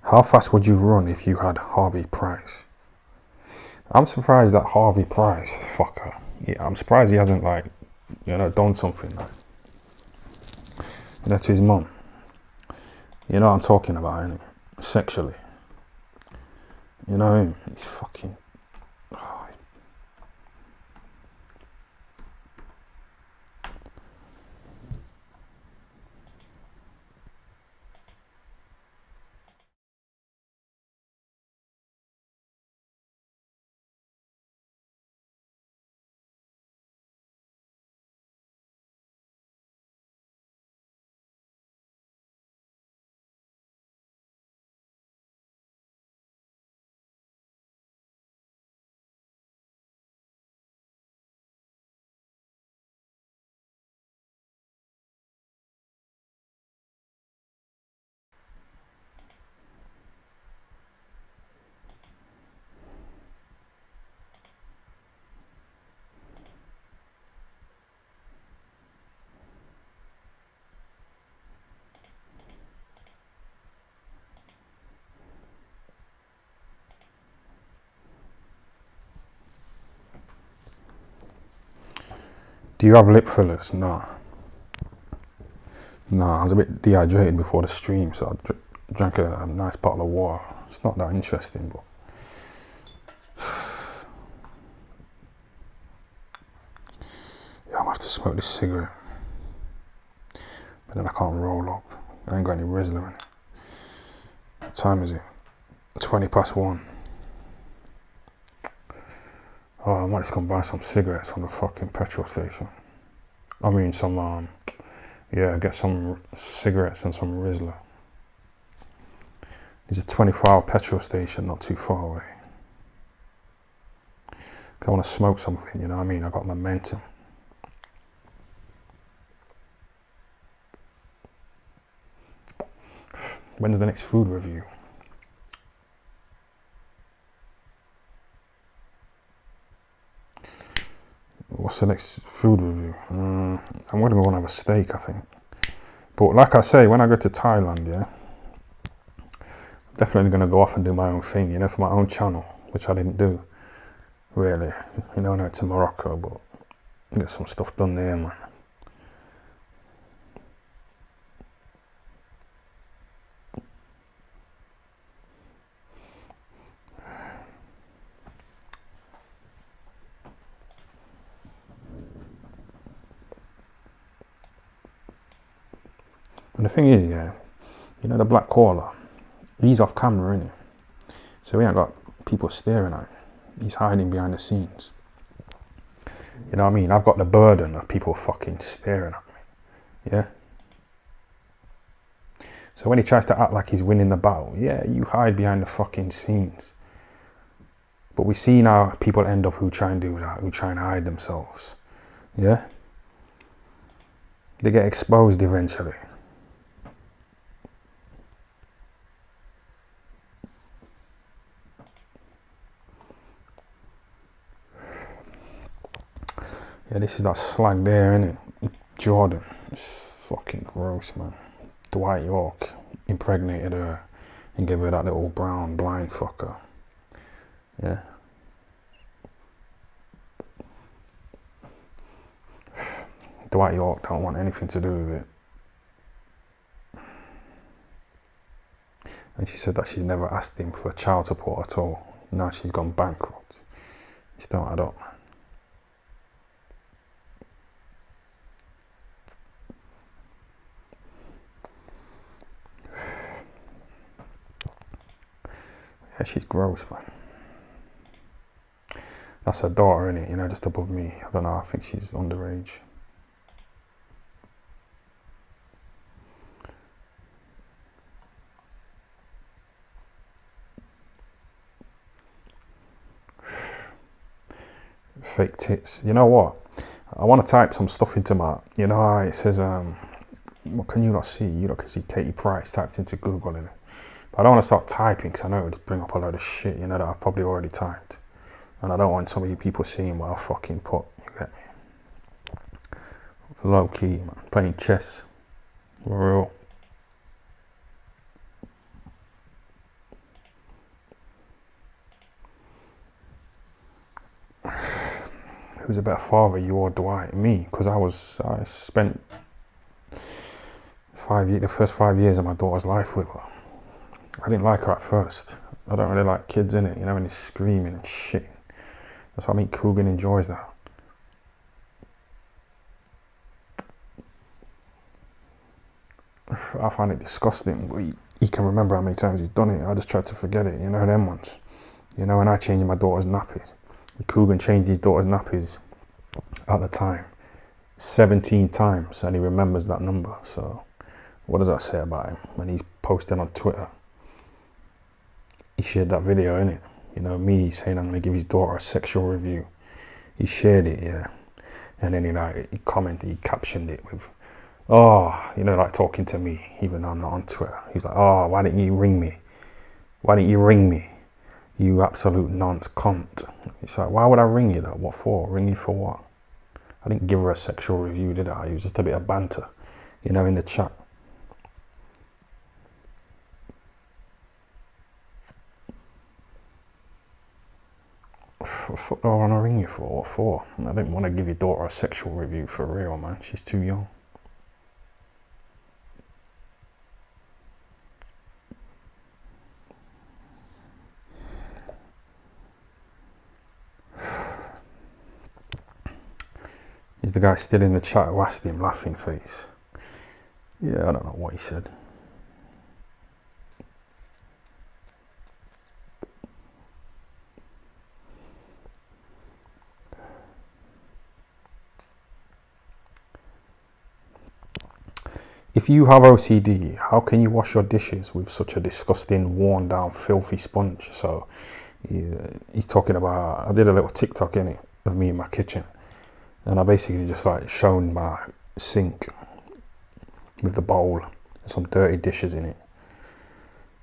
Speaker 1: How fast would you run if you had Harvey Price? I'm surprised that Harvey Price, fucker. Yeah, I'm surprised he hasn't, like, you know, done something, like, you know, to his mum. You know what I'm talking about, innit? Sexually. You know him? He's fucking... Oh, Do you have lip fillers? Nah. Nah, I was a bit dehydrated before the stream, so I drank a nice bottle of water. It's not that interesting, but yeah, I'm gonna have to smoke this cigarette. But then I can't roll up. I ain't got any Rizzler in it. What time is it? 1:20. Oh, I might just go and buy some cigarettes from the fucking petrol station. I mean, yeah, get some cigarettes and some Rizzler. There's a 24-hour petrol station not too far away. Cause I want to smoke something, you know what I mean? I got momentum. When's the next food review? What's the next food review? I'm going to go and have a steak, I think. But like I say, when I go to Thailand, yeah, I'm definitely going to go off and do my own thing, you know, for my own channel, which I didn't do, really. You know, I went to Morocco, but get some stuff done there, man. And the thing is, yeah, you know the black caller, he's off camera, innit? So he ain't got people staring at him. He's hiding behind the scenes. You know what I mean? I've got the burden of people fucking staring at me. Yeah? So when he tries to act like he's winning the battle, yeah, you hide behind the fucking scenes. But we see now people end up who try and do that, who try and hide themselves. Yeah? They get exposed eventually. Yeah, this is that slag there, innit? Jordan. It's fucking gross, man. Dwight York impregnated her and gave her that little brown blind fucker. Yeah. Dwight York don't want anything to do with it. And she said that she never asked him for child support at all. Now she's gone bankrupt. It's don't add up. Yeah, she's gross, man. That's her daughter, innit? You know, just above me. I don't know, I think she's underage. Fake tits. You know what? I want to type some stuff into my, you know how it says, what can you not see? You lot can see Katie Price typed into Google, innit? But I don't want to start typing because I know it would just bring up a load of shit, you know, that I've probably already typed. And I don't want some of you people seeing what I fucking put, you get me? Low key, man. Playing chess. For real. Who's a better father, you or Dwight? Me, because I spent the first 5 years of my daughter's life with her. I didn't like her at first. I don't really like kids, innit? You know, when they're screaming and shit. That's why I mean Coogan enjoys that. I find it disgusting, but he can remember how many times he's done it. I just try to forget it, you know, them ones. You know, when I changed my daughter's nappies, Coogan changed his daughter's nappies at the time 17 times, and he remembers that number. So what does that say about him? When he's posting on Twitter, he shared that video, innit? You know, me saying I'm going to give his daughter a sexual review. He shared it, yeah. And then he commented, he captioned it with, oh, you know, like talking to me, even though I'm not on Twitter. He's like, oh, why didn't you ring me? Why didn't you ring me? You absolute nonce cunt. It's like, why would I ring you though? What for? Ring you for what? I didn't give her a sexual review, did I? It was just a bit of banter, you know, in the chat. What the fuck do I want to ring you for? What for? I didn't want to give your daughter a sexual review for real, man. She's too young. Is the guy still in the chat who asked him, laughing face? Yeah, I don't know what he said. If you have OCD, how can you wash your dishes with such a disgusting, worn down, filthy sponge? So he's talking about, I did a little TikTok in it of me in my kitchen, and I basically just like shown my sink with the bowl and some dirty dishes in it,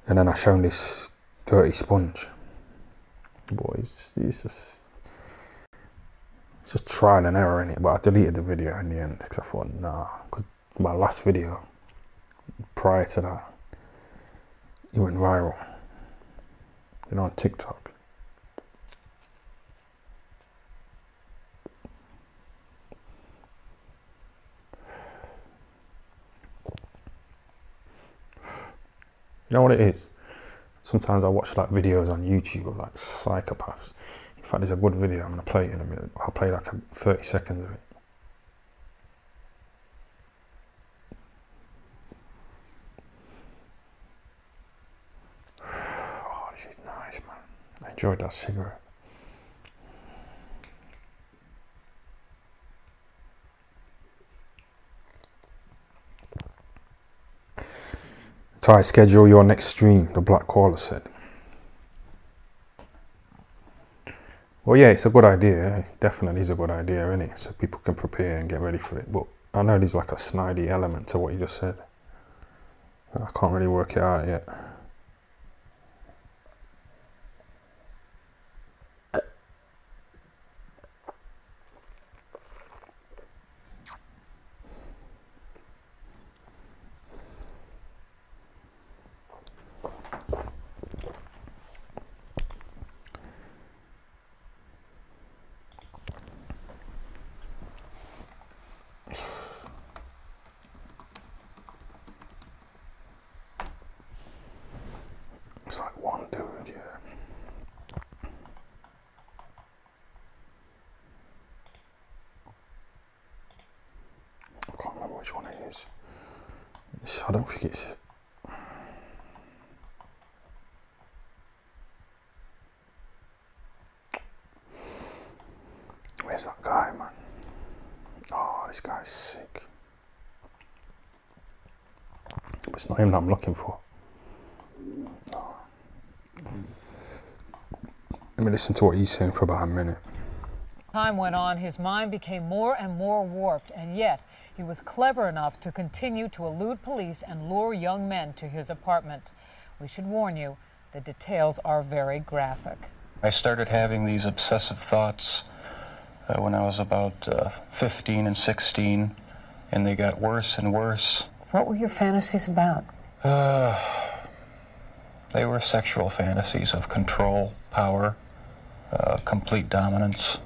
Speaker 1: and then I shown this dirty sponge. Boy, it's just trial and error in it, but I deleted the video in the end because I thought, nah, because my last video prior to that, it went viral, you know, on TikTok. You know what it is? Sometimes I watch like videos on YouTube of like psychopaths. In fact, there's a good video, I'm gonna play it in a minute. I'll play like 30 seconds of it. Oh, this is nice, man. I enjoyed that cigarette. Try schedule your next stream, the Black Caller said. Well, yeah, it's a good idea. It definitely is a good idea, isn't it? So people can prepare and get ready for it. But I know there's like a snidey element to what you just said. I can't really work it out yet. It's like one dude, yeah. I can't remember which one it is. I don't think it's... Where's that guy, man? Oh, this guy's sick. But it's not him that I'm looking for. Oh. Let me listen to what he's saying for about a minute.
Speaker 2: Time went on, his mind became more and more warped, and yet he was clever enough to continue to elude police and lure young men to his apartment. We should warn you, the details are very graphic.
Speaker 3: I started having these obsessive thoughts when I was about 15 and 16, and they got worse and worse.
Speaker 2: What were your fantasies about?
Speaker 3: They were sexual fantasies of control, power, complete dominance.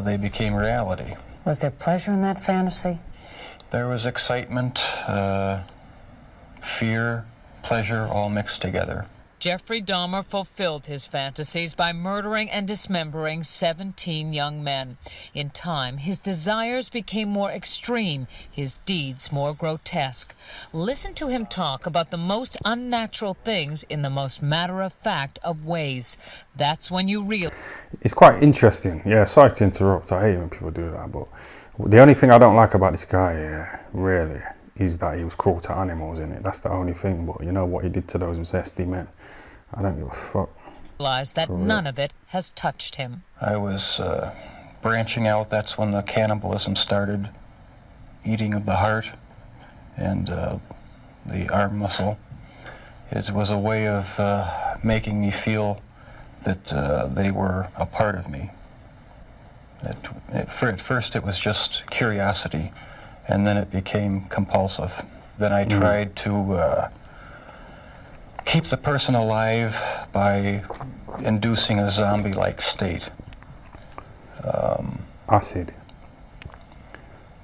Speaker 3: They became reality.
Speaker 2: Was there pleasure in that fantasy?
Speaker 3: There was excitement, fear, pleasure, all mixed together.
Speaker 2: Jeffrey Dahmer fulfilled his fantasies by murdering and dismembering 17 young men. In time, his desires became more extreme, his deeds more grotesque. Listen to him talk about the most unnatural things in the most matter-of-fact of ways. That's when you realize...
Speaker 1: It's quite interesting. Yeah, sorry to interrupt. I hate when people do that, but the only thing I don't like about this guy, really, is that he was cruel to animals in it. That's the only thing. But you know what he did to those zesty men? I don't give a fuck.
Speaker 2: Realize that none of it has touched him.
Speaker 3: I was branching out. That's when the cannibalism started, eating of the heart and the arm muscle. It was a way of making me feel that they were a part of me. At first it was just curiosity, and then it became compulsive. Then I tried to keep the person alive by inducing a zombie-like state.
Speaker 1: Acid.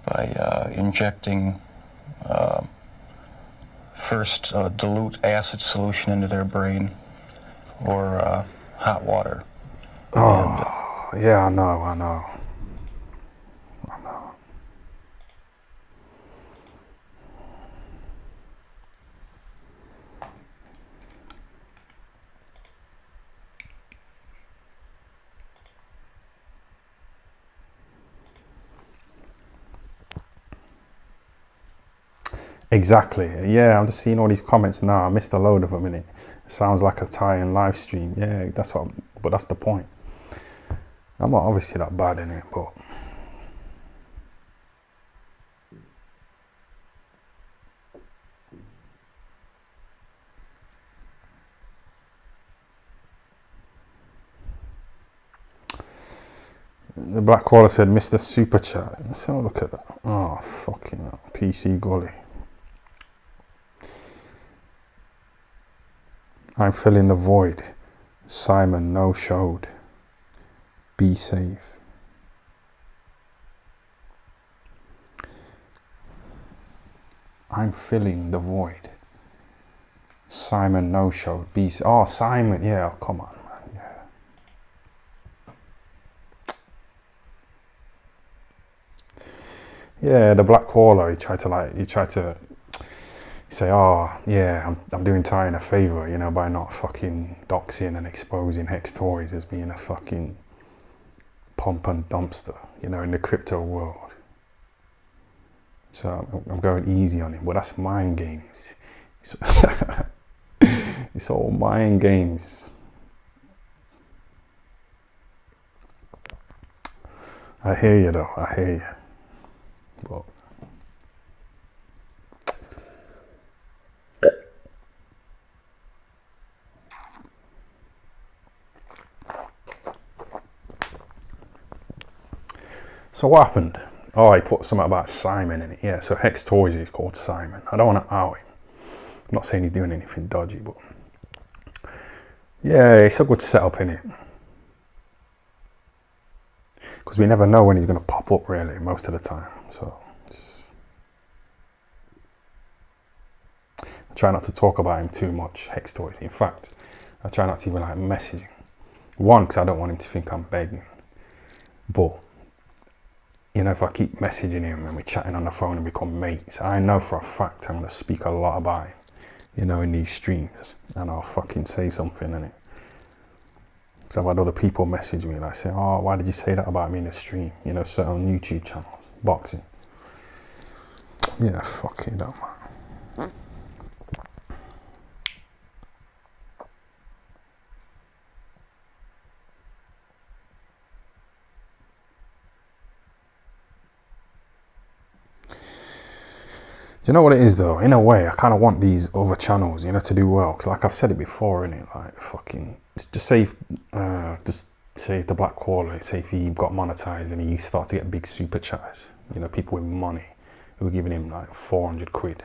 Speaker 3: by injecting first dilute acid solution into their brain or hot water.
Speaker 1: Oh, yeah, I know. Exactly. Yeah, I'm just seeing all these comments now. I missed a load of them, innit? Sounds like a tie-in live stream. Yeah, but that's the point. I'm not obviously that bad in it, but the Black Caller said, Mr. Super Chat. Let's have a look at that. Oh, fucking hell. PC Gully. I'm filling the void. Simon no-showed. Be safe. I'm filling the void. Simon no-showed. Be safe. Oh, Simon. Yeah, oh, come on, man. Yeah, the Black Caller, he tried to say, oh, yeah, I'm doing Tyron a favour, you know, by not fucking doxing and exposing Hex Toys as being a fucking pump and dumpster, you know, in the crypto world. So I'm going easy on him, but that's mind games. It's all mind games. I hear you though, I hear you. But so what happened? Oh, he put something about Simon in it. Yeah, so Hex Toys is called Simon. I don't want to out him. I'm not saying he's doing anything dodgy, but yeah, it's a good setup in it. Because we never know when he's going to pop up, really, most of the time. So I try not to talk about him too much, Hex Toys. In fact, I try not to even like message him. One, because I don't want him to think I'm begging. But you know, if I keep messaging him and we're chatting on the phone and become mates, I know for a fact I'm going to speak a lot about him, you know, in these streams. And I'll fucking say something in it. So I've had other people message me like say, oh, why did you say that about me in the stream? You know, certain YouTube channels, boxing. Yeah, fuck it, don't matter. Do you know what it is though? In a way, I kind of want these other channels, you know, to do well. Because like I've said it before, innit? Like, fucking, just say if the Black Caller, say if he got monetized and he started to get big super chats, you know, people with money who were giving him like 400 quid.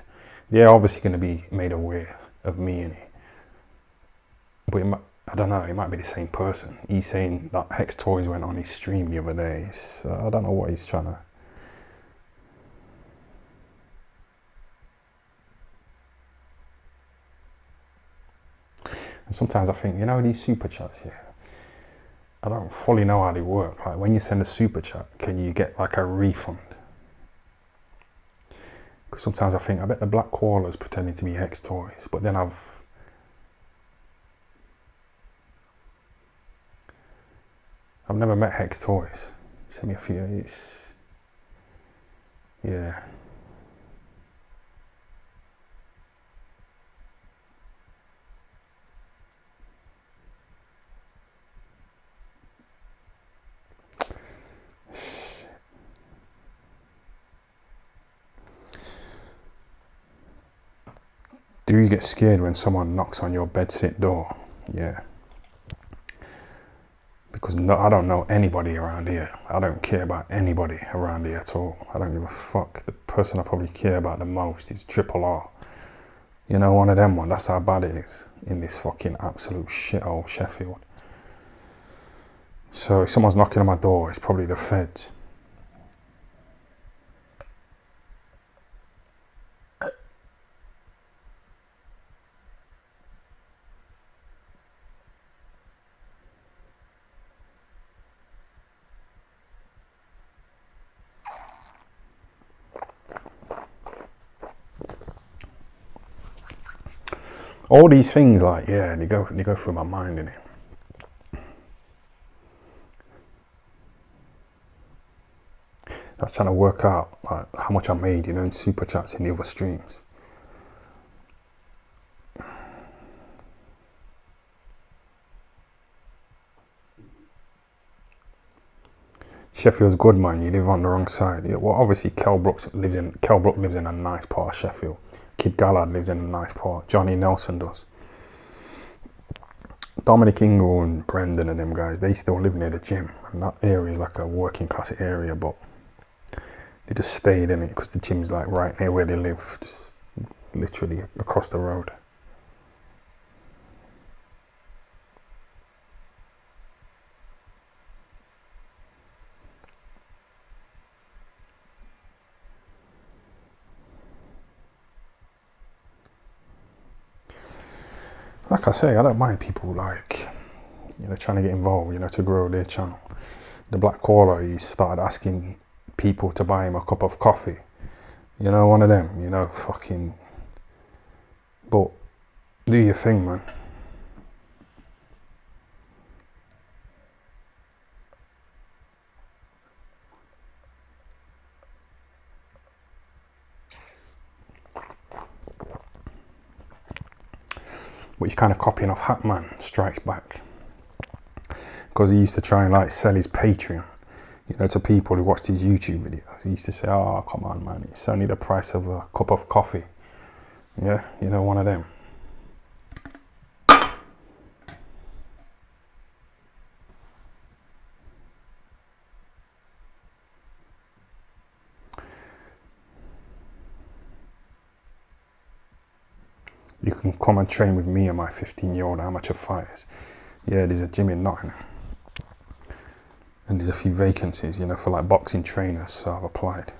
Speaker 1: They're obviously going to be made aware of me, innit? But I don't know, it might be the same person. He's saying that Hex Toys went on his stream the other day. So I don't know what he's trying to... And sometimes I think, you know, these super chats here, I don't fully know how they work. Like when you send a super chat, can you get like a refund? Because sometimes I think, I bet the Black Caller's pretending to be Hex Toys, but then I've never met Hex Toys. Send me a few, it's, yeah. Do you get scared when someone knocks on your bedsit door? Yeah. Because I don't know anybody around here. I don't care about anybody around here at all. I don't give a fuck. The person I probably care about the most is Triple R. You know, one of them ones. That's how bad it is in this fucking absolute shithole Sheffield. So if someone's knocking on my door, it's probably the feds. All these things, like, yeah, they go through my mind, innit? I was trying to work out like how much I made, you know, in super chats in the other streams. Sheffield's good, man. You live on the wrong side. Yeah, well, obviously, Kell Brook lives in a nice part of Sheffield. Kid Gallard lives in a nice part. Johnny Nelson does. Dominic Ingle and Brendan and them guys, they still live near the gym. And that area is like a working class area, but they just stayed in it because the gym's like right near where they live, just literally across the road. Like I say, I don't mind people like, you know, trying to get involved, you know, to grow their channel. The Black Caller, he started asking people to buy him a cup of coffee. You know, one of them, you know, fucking. But do your thing, man. But he's kind of copying off Hatman Strikes Back, because he used to try and like sell his Patreon, you know, to people who watched his YouTube videos. He used to say, "Oh, come on, man, it's only the price of a cup of coffee." Yeah, you know, one of them. You can come and train with me and my 15-year-old amateur fighters. Yeah, there's a gym in Nottingham. And there's a few vacancies, you know, for like boxing trainers, so I've applied.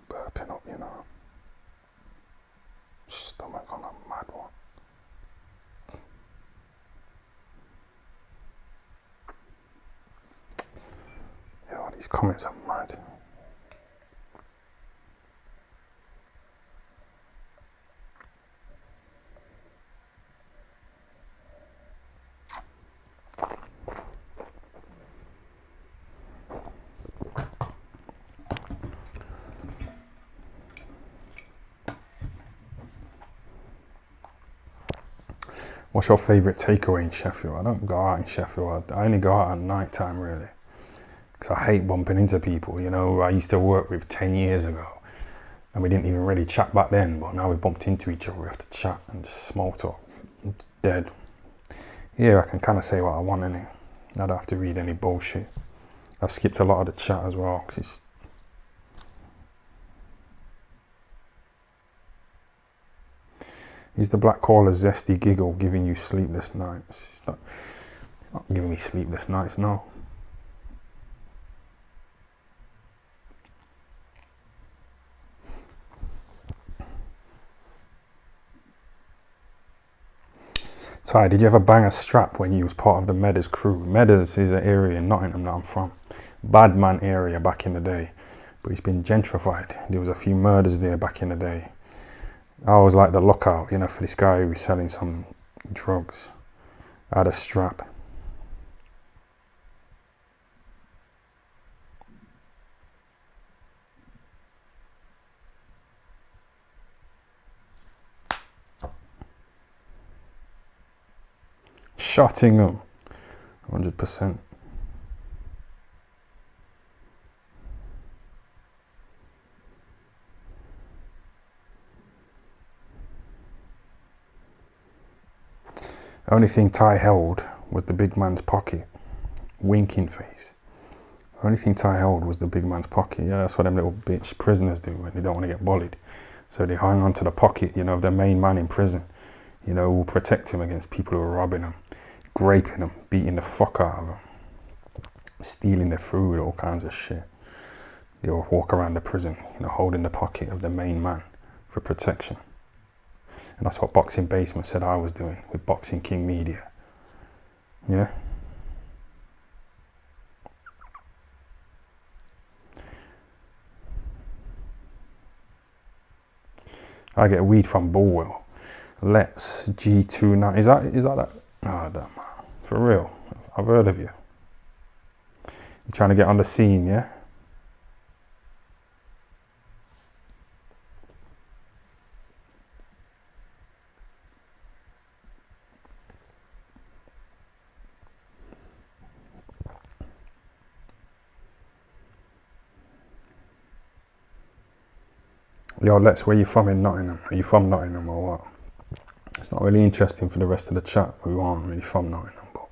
Speaker 1: Burping up, you know. Stomach on a mad one. Yo, these comments are mad. What's your favourite takeaway in Sheffield? I don't go out in Sheffield. I only go out at night time, really. Because I hate bumping into people, you know, I used to work with 10 years ago. And we didn't even really chat back then, but now we bumped into each other, we have to chat and just small talk. It's dead. Yeah, I can kind of say what I want, innit? I don't have to read any bullshit. I've skipped a lot of the chat as well, because it's... Is the Black Caller zesty giggle giving you sleepless nights? It's not giving me sleepless nights, no. Ty, did you ever bang a strap when you was part of the Meadows crew? Meadows is an area in Nottingham that I'm from. Bad man area back in the day. But it's been gentrified. There was a few murders there back in the day. I was like the lookout, you know, for this guy who was selling some drugs. I had a strap. Shottingham, 100%. The only thing Ty held was the big man's pocket. Winking face. The only thing Ty held was the big man's pocket. Yeah, that's what them little bitch prisoners do when they don't want to get bullied. So they hang on to the pocket, you know, of their main man in prison. You know, will protect him against people who are robbing him, raping him, beating the fuck out of him, stealing their food, all kinds of shit. They'll walk around the prison, you know, holding the pocket of the main man for protection. And that's what Boxing Basement said I was doing with Boxing King Media. Yeah? I get weed from Bulwell. Let's G29. Is that? Oh, damn. For real. I've heard of you. You're trying to get on the scene, yeah? Yo, Lex, where you from in Nottingham? Are you from Nottingham or what? It's not really interesting for the rest of the chat who aren't really from Nottingham. But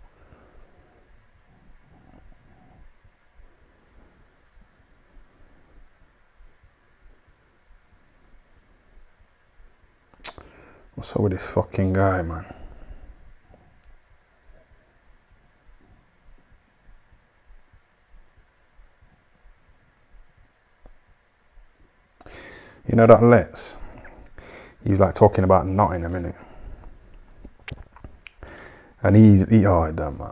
Speaker 1: what's up with this fucking guy, man? You know that Lex? He was like talking about Nottingham, innit? And oh damn man.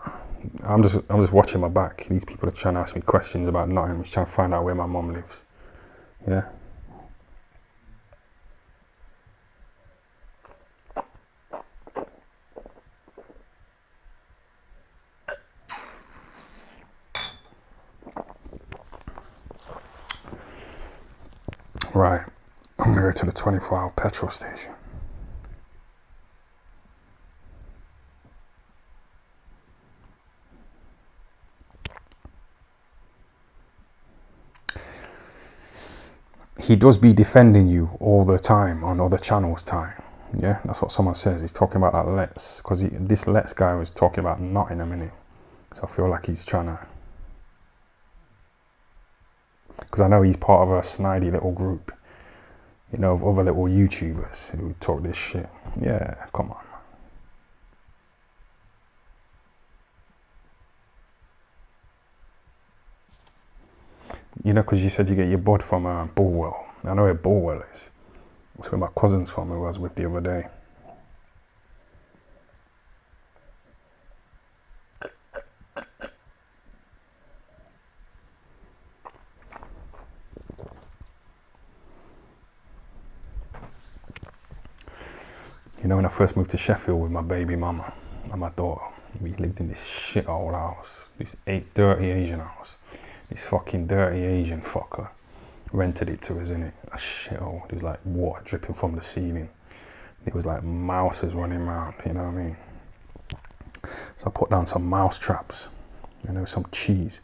Speaker 1: I'm just watching my back. These people are trying to ask me questions about Nottingham. He's trying to find out where my mum lives. Yeah. Right. I'm gonna go to the 24-hour petrol station. He does be defending you all the time on other channels time. Yeah, that's what someone says. He's talking about that Let's, because this Let's guy was talking about Nottingham, innit? So I feel like he's trying to, because I know he's part of a snidey little group, you know, of other little YouTubers who talk this shit. Yeah, come on. You know, because you said you get your bud from Bulwell. I know where Bulwell is. That's where my cousin's from, who I was with the other day. You know, when I first moved to Sheffield with my baby mama and my daughter, we lived in this shithole house, this dirty Asian house. This fucking dirty Asian fucker rented it to us, innit? A shithole. There was like water dripping from the ceiling. There was like mouses running around, you know what I mean? So I put down some mouse traps, and there was some cheese.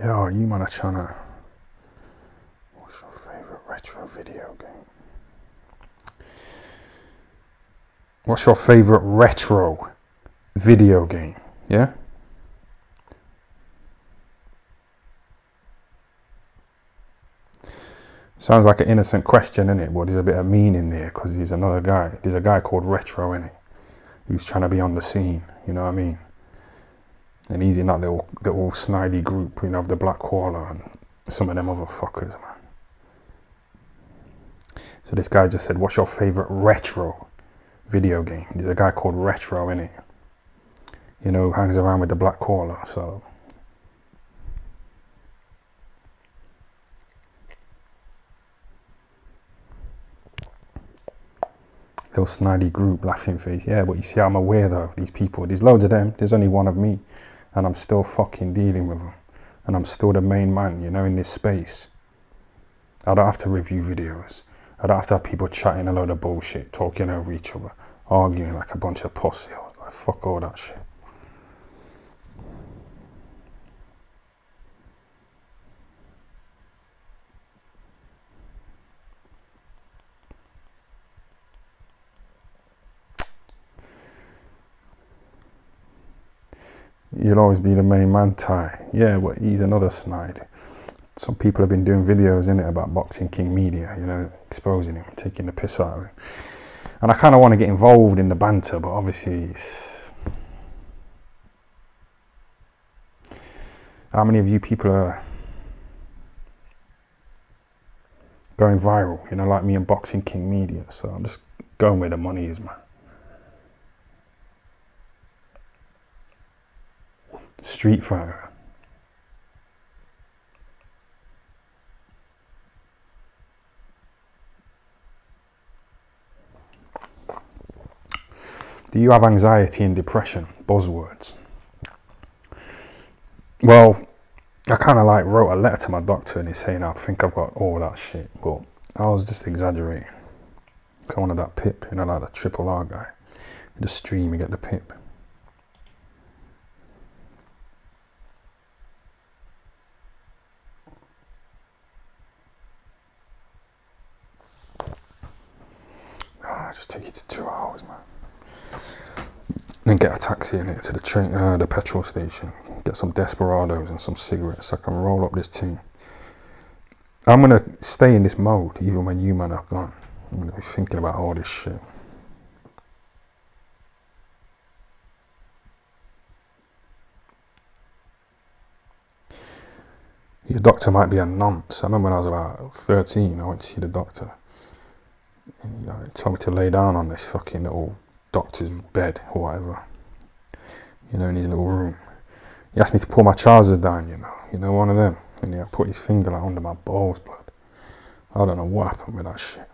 Speaker 1: Yo, you man are trying to... What's your favourite retro video game? What's your favourite retro video game? Yeah? Sounds like an innocent question, innit? But there's a bit of meaning there, because there's another guy. There's a guy called Retro, innit? Who's trying to be on the scene, you know what I mean? And he's in that little snidey group, you know, of the Black Koala and some of them other fuckers, man. So this guy just said, what's your favourite retro video game? There's a guy called Retro, innit? You know, who hangs around with the Black Koala, so... Little snidey group, laughing face. Yeah, but you see, I'm aware though of these people. There's loads of them. There's only one of me. And I'm still fucking dealing with them. And I'm still the main man, you know, in this space. I don't have to review videos. I don't have to have people chatting a load of bullshit, talking over each other, arguing like a bunch of pussy. Like, fuck all that shit. You'll always be the main man, Ty. Yeah, but he's another snide. Some people have been doing videos in it about Boxing King Media, you know, exposing him, taking the piss out of him. And I kind of want to get involved in the banter, but obviously it's... How many of you people are going viral, you know, like me and Boxing King Media? So I'm just going where the money is, man. Street Fighter. Do you have anxiety and depression? Buzzwords. Well, I kind of like wrote a letter to my doctor and he's saying I think I've got all that shit, but I was just exaggerating. Because I wanted that pip, you know, like the triple R guy. You just stream, you get the pip. Oh, just take it to 2 hours, man. Then get a taxi in it to the train, the petrol station. Get some Desperados and some cigarettes. I can roll up this thing. I'm gonna stay in this mode even when you man are gone. I'm gonna be thinking about all this shit. Your doctor might be a nonce. I remember when I was about 13, I went to see the doctor. And, you know, he told me to lay down on this fucking little doctor's bed or whatever, you know, in his little room. He asked me to pull my trousers down, you know, one of them, and he put his finger like under my balls, blood. I don't know what happened with that shit.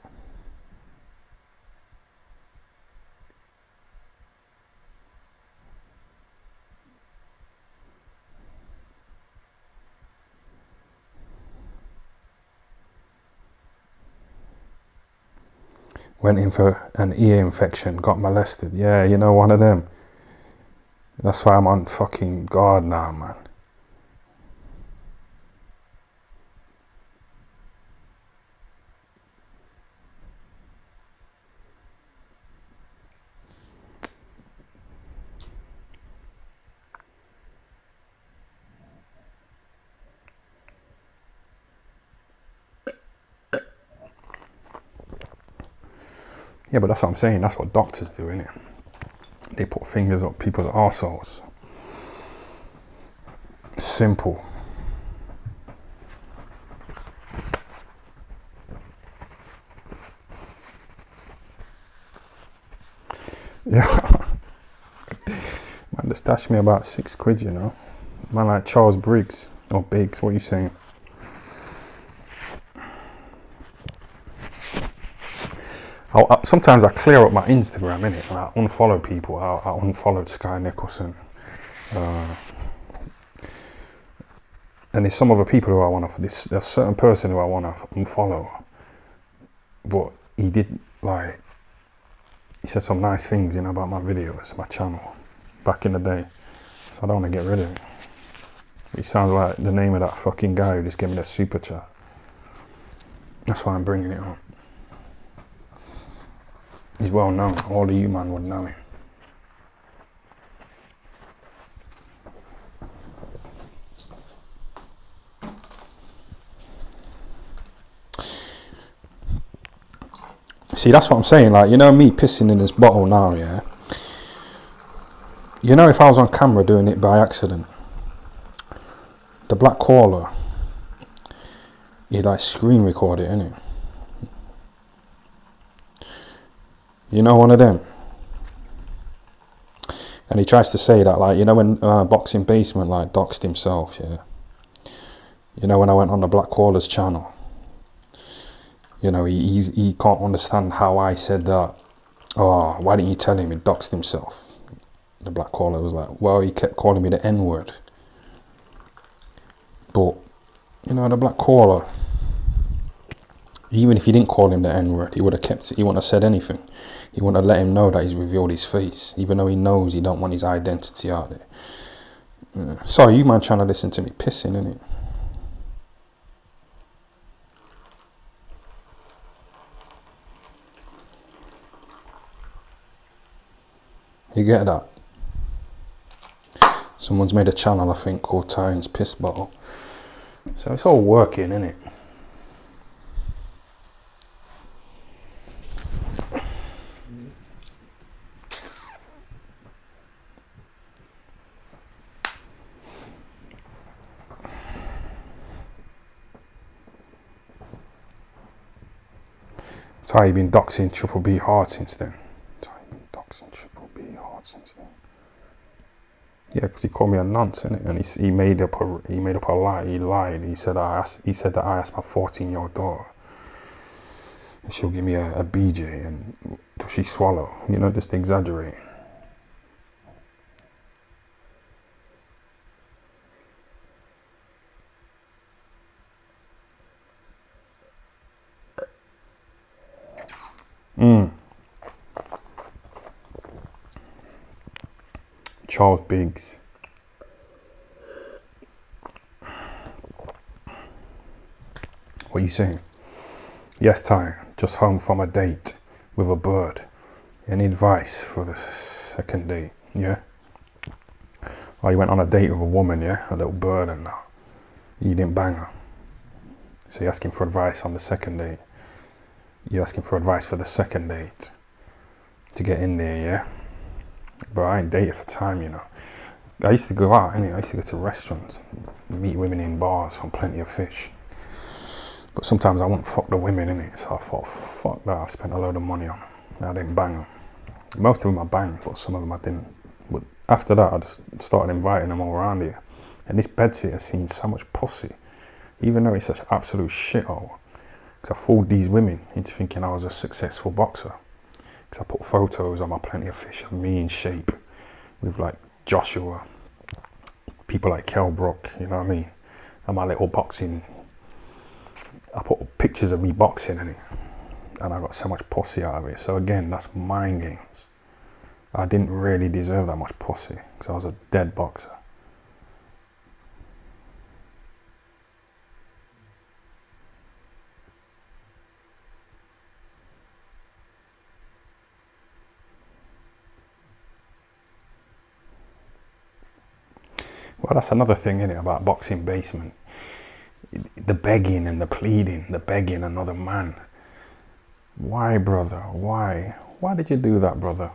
Speaker 1: Went in for an ear infection, got molested. Yeah, you know, one of them. That's why I'm on fucking guard now, man. Yeah, but that's what I'm saying. That's what doctors do, innit? They put fingers up people's arseholes. Simple. Yeah. Man, just dashed me about £6, you know. Man like Charles Briggs, or Biggs, what are you saying? Sometimes I clear up my Instagram, innit? And I unfollow people. I unfollowed Sky Nicholson. And there's some other people who I want to... There's a certain person who I want to unfollow. But he did, like... He said some nice things, you know, about my videos, my channel, back in the day. So I don't want to get rid of it. He sounds like the name of that fucking guy who just gave me the super chat. That's why I'm bringing it up. He's well known. All of you man would know him. See, that's what I'm saying. Like, you know me pissing in this bottle now, yeah? You know, if I was on camera doing it by accident, the Black Caller, he'd like screen record it, innit? You know, one of them. And he tries to say that, like, you know, when Boxing Basement, like, doxed himself, yeah? You know, when I went on the Black Caller's channel, you know, he can't understand how I said that. Oh, why didn't you tell him he doxed himself? The Black Caller was like, well, he kept calling me the N-word. But, you know, the Black Caller, even if he didn't call him the N-word, he would have kept it. He wouldn't have said anything. He wouldn't have let him know that he's revealed his face, even though he knows he don't want his identity out there. Yeah. Sorry, you man trying to listen to me pissing, innit? You get that? Someone's made a channel, I think, called Tyrant's Piss Bottle. So it's all working, isn't it? Ty, you've been doxing Triple B hard since then. Ty, you've been doxing Triple B hard since then. Yeah, because he called me a nonce, innit? And he made up a lie. He lied. He said that I asked my 14-year-old daughter if she'll give me a BJ, and does she swallow? You know, just exaggerating. Charles Biggs. What are you saying? Yes, Ty, just home from a date with a bird. Any advice for the second date? Yeah? Oh, you went on a date with a woman, yeah? A little bird and that. You didn't bang her. So you're asking for advice on the second date. You're asking for advice for the second date. To get in there, yeah? But I ain't dated for time, you know. I used to go out, innit? I used to go to restaurants, meet women in bars from Plenty of Fish. But sometimes I wouldn't fuck the women, innit? So I thought, fuck that, I spent a load of money on them. I didn't bang them. Most of them I banged, but some of them I didn't. But after that, I just started inviting them all around here. And this bedsitter seen so much pussy, even though it's such an absolute shithole. Because I fooled these women into thinking I was a successful boxer. Because I put photos on my Plenty of Fish of me in shape with like Joshua, people like Kell Brook, you know what I mean? And my little boxing, I put pictures of me boxing in it, and I got so much pussy out of it. So again, that's mind games. I didn't really deserve that much pussy because I was a dead boxer. Well, that's another thing, innit, about boxing basement. The begging and the pleading, the begging another man. Why, brother? Why? Why did you do that, brother?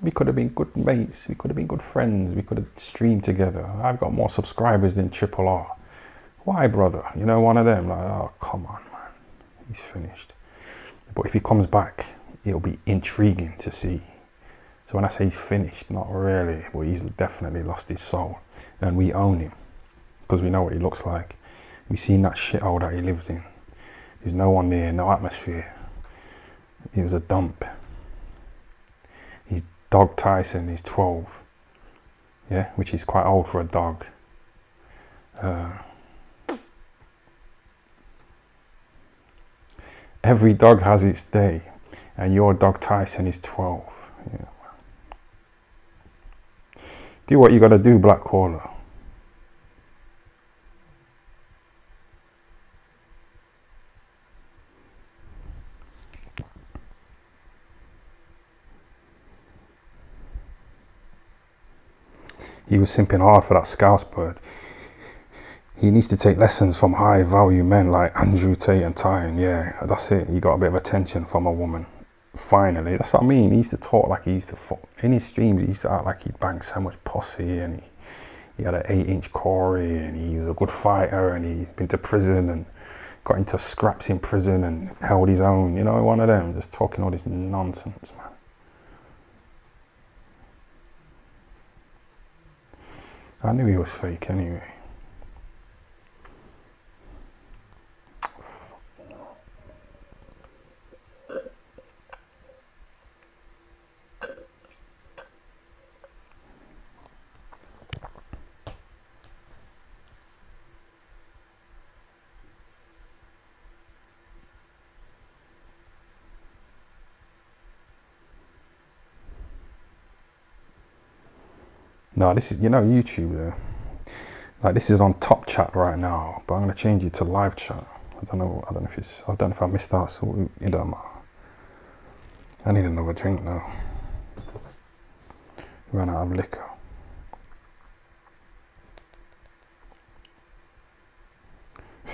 Speaker 1: We could have been good mates. We could have been good friends. We could have streamed together. I've got more subscribers than Triple R. Why, brother? You know, one of them, like, oh, come on, man. He's finished. But if he comes back, it'll be intriguing to see. So when I say he's finished, not really, but he's definitely lost his soul. And we own him, because we know what he looks like. We've seen that shithole that he lived in. There's no one there, no atmosphere. It was a dump. His dog Tyson is 12, yeah, which is quite old for a dog. Every dog has its day, and your dog Tyson is 12. Yeah. Do what you gotta do, Black Caller. He was simping hard for that Scouse bird. He needs to take lessons from high value men like Andrew Tate and Tyne. Yeah, that's it. He got a bit of attention from a woman. Finally, that's what I mean. He used to talk like he used to fuck. In his streams, he used to act like he'd banged so much pussy, and he had an 8-inch Corey, and he was a good fighter, and he's been to prison and got into scraps in prison and held his own. You know, one of them, just talking all this nonsense, man. I knew he was fake anyway. No, this is, you know, YouTube, like this is on top chat right now, but I'm gonna change it to live chat. I don't know if I missed out, so it don't matter. I need another drink now. Ran out of liquor.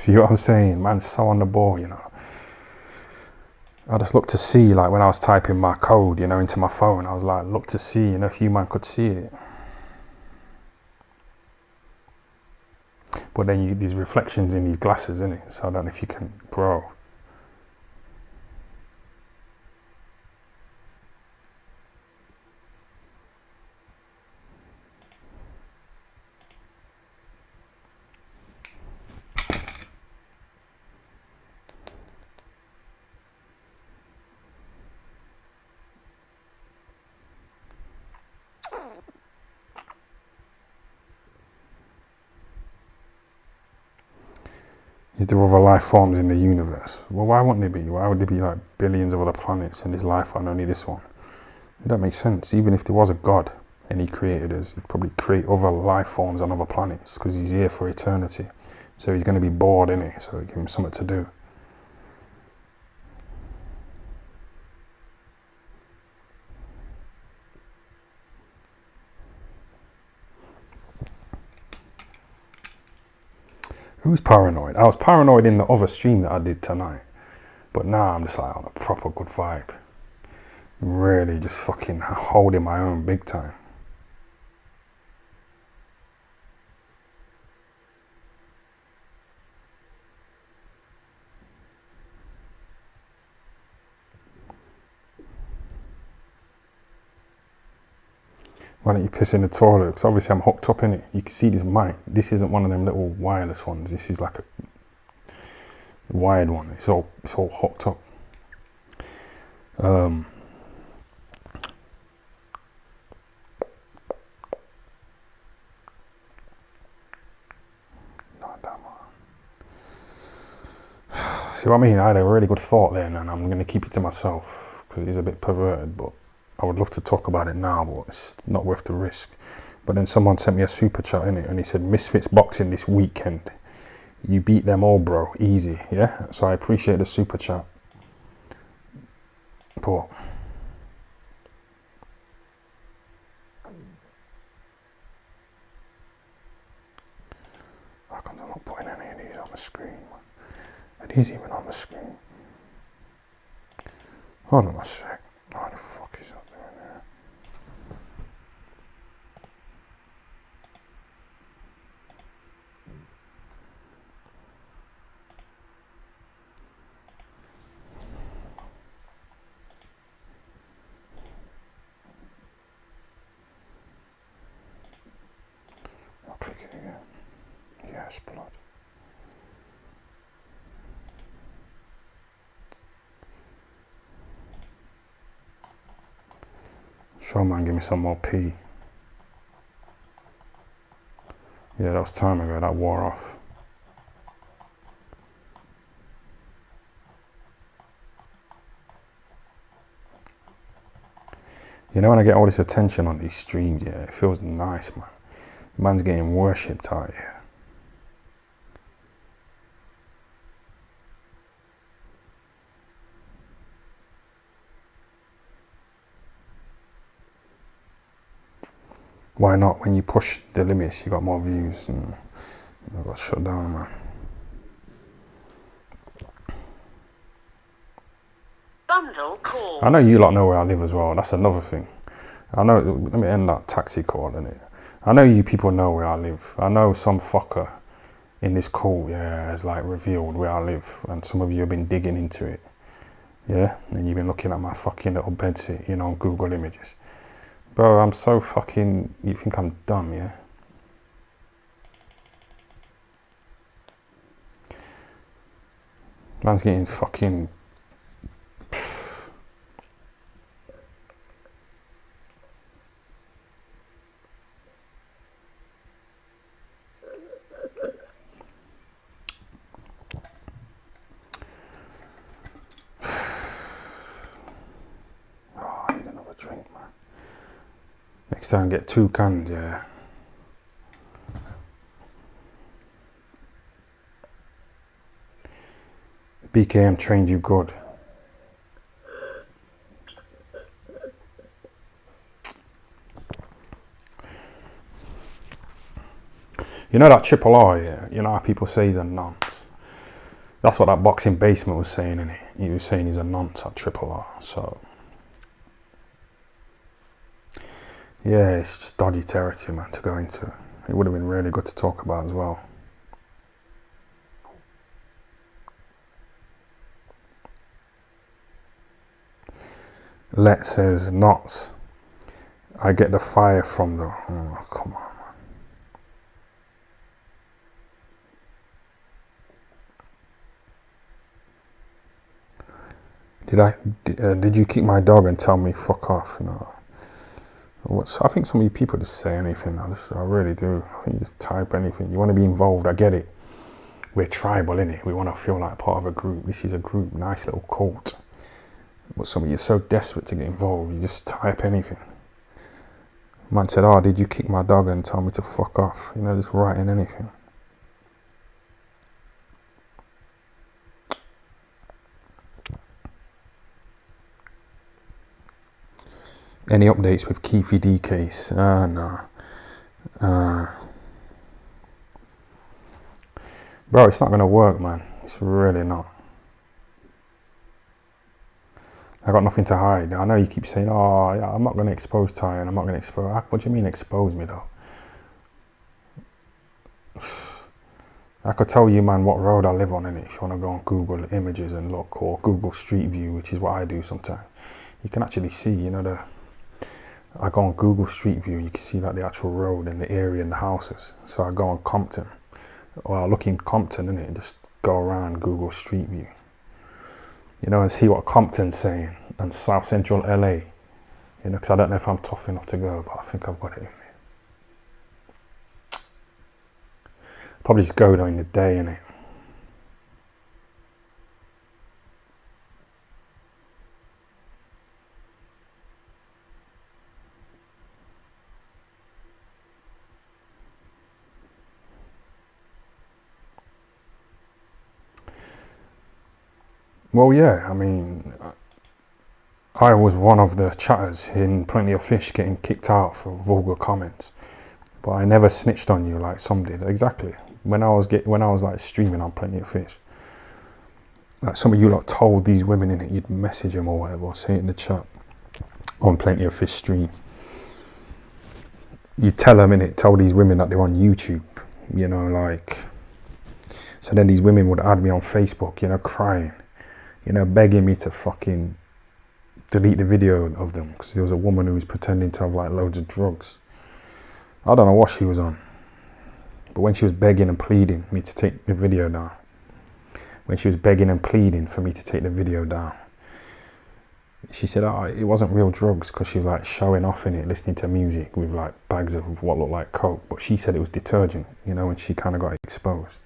Speaker 1: See what I'm saying? Man's so on the ball, you know. I just look to see, like when I was typing my code, you know, into my phone, I was like, look to see, you know, if you man could see it. But then you get these reflections in these glasses, innit? So I don't know if you can, bro. Is there other life forms in the universe? Well, why wouldn't there be? Why would there be like billions of other planets and there's life on only this one? It don't make sense. Even if there was a God and he created us, he'd probably create other life forms on other planets because he's here for eternity. So he's going to be bored, innit? So give him something to do. Who's paranoid? I was paranoid in the other stream that I did tonight. But now I'm just like on a proper good vibe. Really just fucking holding my own big time. Why don't you piss in the toilet? Because obviously I'm hooked up in it. You can see this mic. This isn't one of them little wireless ones. This is like a wired one. It's all hooked up. Oh, see what I mean? I had a really good thought then, and I'm going to keep it to myself because it is a bit perverted, but I would love to talk about it now, but it's not worth the risk. But then someone sent me a super chat in it, and he said, Misfits boxing this weekend. You beat them all, bro. Easy, yeah? So I appreciate the super chat. But how come they're not putting any of these on the screen? It is even on the screen. Hold on a sec. What the fuck is up there now? I'll click it again. Yes, blood. Show man, give me some more pee. Yeah, that was time ago, that wore off. You know, when I get all this attention on these streams, yeah, it feels nice, man. Man's getting worshipped out here. Why not? When you push the limits, you got more views, and I got shut down, man.
Speaker 4: Bundle call.
Speaker 1: I know you lot know where I live as well. That's another thing. I know. Let me end that taxi call, innit? I know you people know where I live. I know some fucker in this call, yeah, has like revealed where I live, and some of you have been digging into it, yeah, and you've been looking at my fucking little bedsit, you know, on Google Images. Bro, I'm so fucking, you think I'm dumb, yeah? Man's getting fucking... Oh, I need another drink, man. Next time get 2 cans, yeah. BKM trained you good. You know that Triple R, yeah? You know how people say he's a nonce. That's what that boxing basement was saying, innit? He was saying he's a nonce at Triple R. So yeah, it's just dodgy territory, man, to go into. It would have been really good to talk about as well. Let says, knots. I get the fire from the... Oh, come on, man. Did you kick my dog and tell me fuck off? No. I think so many people just say anything. I really do. I think you just type anything. You want to be involved, I get it. We're tribal, innit? We want to feel like part of a group. This is a group, nice little cult. But some of you are so desperate to get involved, you just type anything. Man said, oh, did you kick my dog and tell me to fuck off? You know, just writing anything. Any updates with Keefe D case? No. Bro, it's not going to work, man. It's really not. I got nothing to hide. I know you keep saying, oh, yeah, I'm not going to expose Ty and I'm not going to expose... What do you mean expose me, though? I could tell you, man, what road I live on, innit? If you want to go on Google Images and look, or Google Street View, which is what I do sometimes. You can actually see, you know, I go on Google Street View, you can see like the actual road and the area and the houses. So I go on Compton, or I look in Compton, innit, and just go around Google Street View. You know, and see what Compton's saying, and South Central LA. You know, because I don't know if I'm tough enough to go, but I think I've got it in me. Probably just go during the day, innit. Well, yeah, I mean, I was one of the chatters in Plenty of Fish getting kicked out for vulgar comments, but I never snitched on you like some did. Exactly. When I was like streaming on Plenty of Fish, like some of you lot told these women in it, you'd message them or whatever, or say it in the chat on Plenty of Fish stream. You tell them in it, tell these women that they're on YouTube, you know, like. So then these women would add me on Facebook, you know, crying. You know, begging me to fucking delete the video of them because there was a woman who was pretending to have like loads of drugs. I don't know what she was on, but when she was begging and pleading me to take the video down, she said, oh, it wasn't real drugs because she was like showing off in it, listening to music with like bags of what looked like coke, but she said it was detergent, you know, and she kind of got exposed.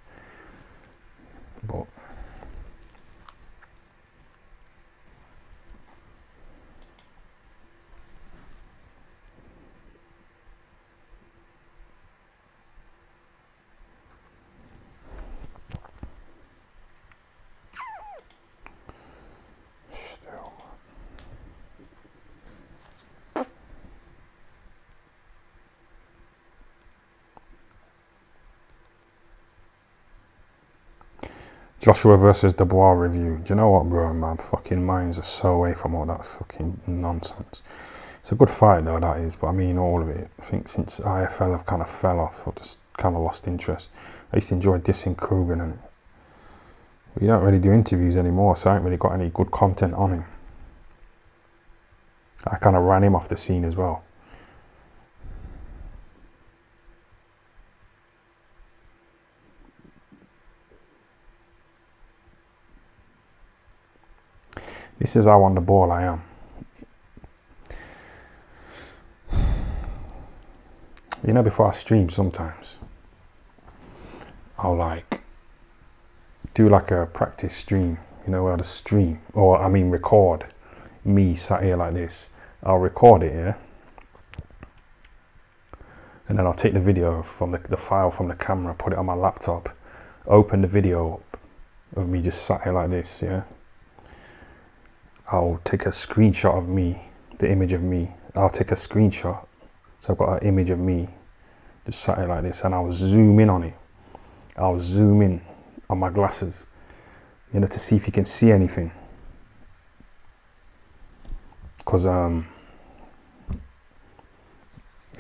Speaker 1: But Joshua versus Dubois review. Do you know what, bro? My fucking minds are so away from all that fucking nonsense. It's a good fight, though, that is. But I mean, all of it. I think since IFL have kind of fell off, I've just kind of lost interest. I used to enjoy dissing Kruger, and we don't really do interviews anymore, so I haven't really got any good content on him. I kind of ran him off the scene as well. This is how on the ball I am. You know, before I stream sometimes, I'll like do like a practice stream, you know, where the stream, or I mean record me sat here like this. I'll record it, yeah? And then I'll take the video from the file from the camera, put it on my laptop, open the video up of me just sat here like this, yeah? I'll take a screenshot of me, the image of me. I'll take a screenshot. So I've got an image of me just sat here like this, and I'll zoom in on it. I'll zoom in on my glasses you know, to see if you can see anything. Because, you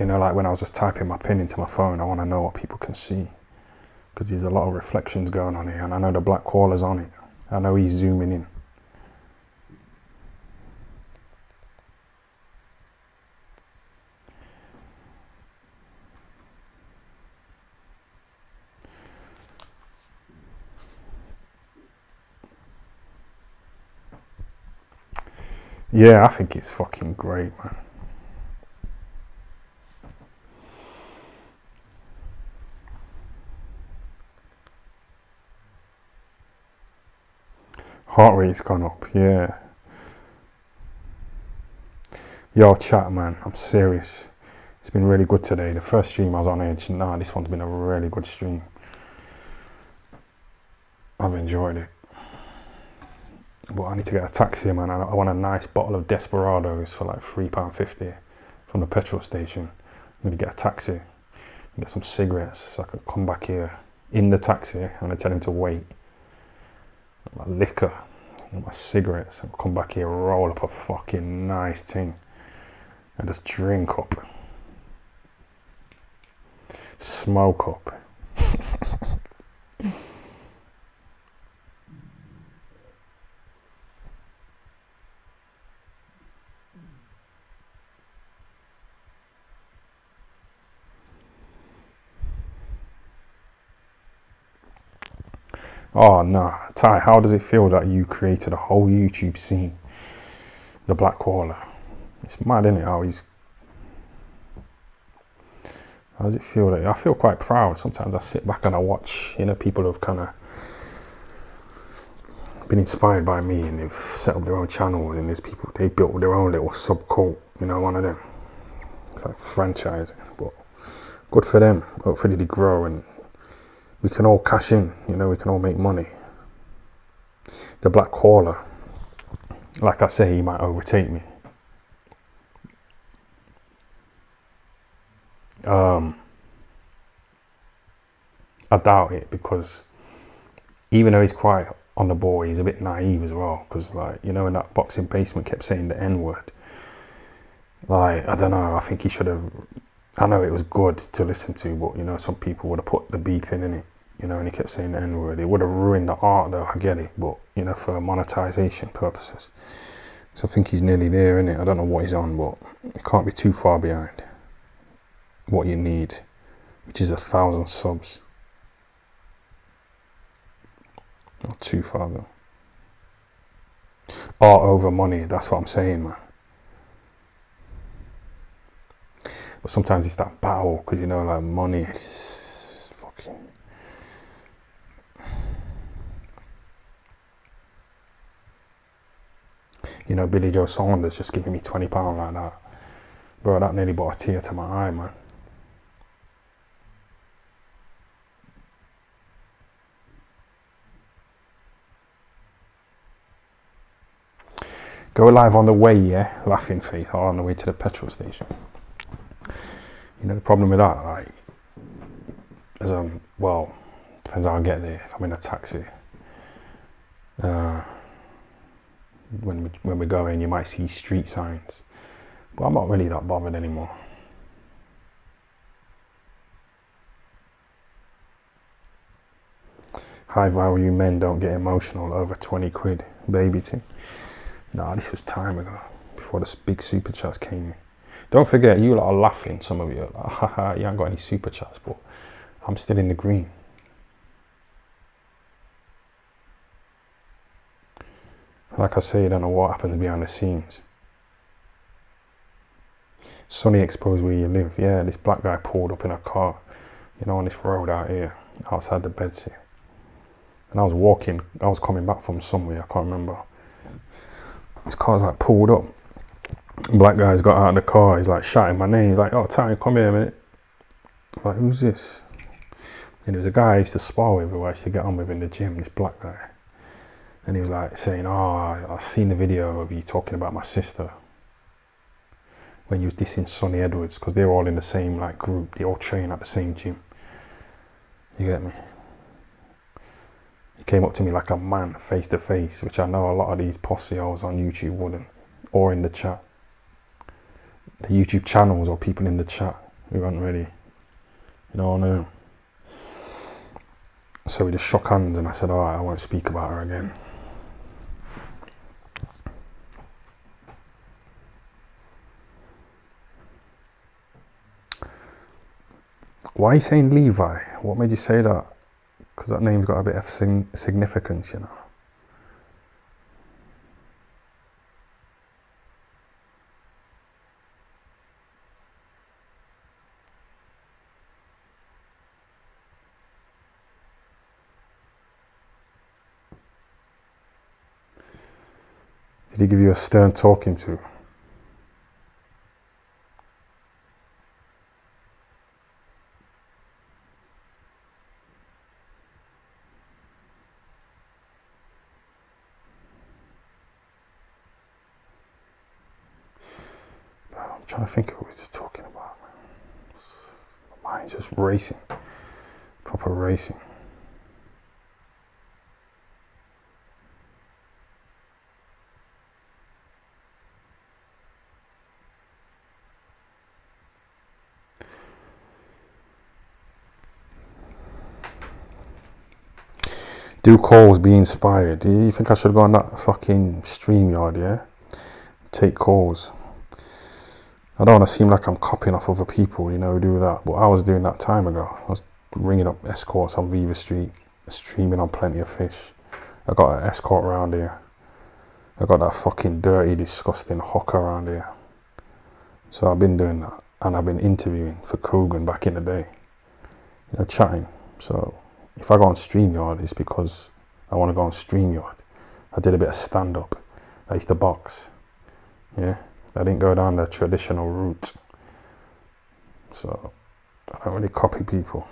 Speaker 1: know, like when I was just typing my pin into my phone, I want to know what people can see. Because there's a lot of reflections going on here, and I know the black koala's on it. I know he's zooming in. Yeah, I think it's fucking great, man. Heart rate's gone up, yeah. Yo, chat, man, I'm serious. It's been really good today. The first stream I was on edge. Nah, this one's been a really good stream. I've enjoyed it. But I need to get a taxi, man. I want a nice bottle of Desperados for like £3.50 from the petrol station. I'm going to get a taxi and get some cigarettes so I can come back here in the taxi. I'm going to tell him to wait. My liquor and my cigarettes, and come back here, roll up a fucking nice thing and just drink up. Smoke up. Oh no, Ty, how does it feel that you created a whole YouTube scene? The Black Koala. It's mad, isn't it? How does it feel? I feel quite proud. Sometimes I sit back and I watch, you know, people who've kind of been inspired by me and they've set up their own channel, and there's people, they built their own little subcult, you know, one of them. It's like franchising, but good for them. Hopefully they grow and we can all cash in, you know, we can all make money. The Black Koala, like I say, he might overtake me. I doubt it, because even though he's quite on the ball, he's a bit naive as well, because, like, you know, in that Boxing Basement kept saying the N-word. Like, I don't know, I think he should have, I know it was good to listen to, but, you know, some people would have put the beep in it, you know, and he kept saying the N-word. It would have ruined the art, though, I get it, but, you know, for monetization purposes. So I think he's nearly there, innit? I don't know what he's on, but it can't be too far behind what you need, which is 1,000 subs. Not too far, though. Art over money, that's what I'm saying, man. But sometimes it's that battle, because, you know, like, money is fucking... You know, Billy Joe Saunders just giving me £20 like that. Bro, that nearly brought a tear to my eye, man. Go live on the way, yeah? Laughing face, or on the way to the petrol station. You know, the problem with that, like, is, well, depends how I get there. If I'm in a taxi, when we go in, you might see street signs, but I'm not really that bothered anymore. High value men don't get emotional over 20 quid, baby thing. Nah, this was time ago, before the big super chats came in. Don't forget, you lot are laughing, some of you are like, haha, you ain't got any super chats, but I'm still in the green. Like I say, you don't know what happens behind the scenes. Sonny exposed where you live. Yeah, this black guy pulled up in a car, you know, on this road out here, outside the Bedsea. And I was coming back from somewhere, I can't remember. His car's like pulled up. Black guy's got out of the car, he's like shouting my name. He's like, oh, Ty, come here a minute. I'm like, who's this? And there was a guy I used to spar with, who I used to get on with in the gym, this black guy. And he was like saying, oh, I've seen the video of you talking about my sister when you was dissing Sonny Edwards, because they're all in the same like group, they all train at the same gym. You get me? came up to me like a man, face to face, which I know a lot of these posseos on YouTube wouldn't, or in the chat. The YouTube channels or people in the chat who aren't really, you know what I mean? So we just shook hands and I said, alright, I won't speak about her again. Why are you saying Levi? What made you say that? Because that name's got a bit of significance, you know. Did he give you a stern talking to? I'm trying to think of what we were just talking about, man. My mind's just racing. Proper racing. Do calls, be inspired. Do you think I should go on that fucking StreamYard, yeah? Take calls. I don't want to seem like I'm copying off other people, you know, who do that. But I was doing that time ago. I was ringing up escorts on Viva Street, streaming on Plenty of Fish. I got an escort around here. I got that fucking dirty, disgusting hooker around here. So I've been doing that. And I've been interviewing for Kogan back in the day. You know, chatting. So if I go on StreamYard, it's because I want to go on StreamYard. I did a bit of stand-up. I used to box. Yeah, I didn't go down the traditional route. So I don't really copy people.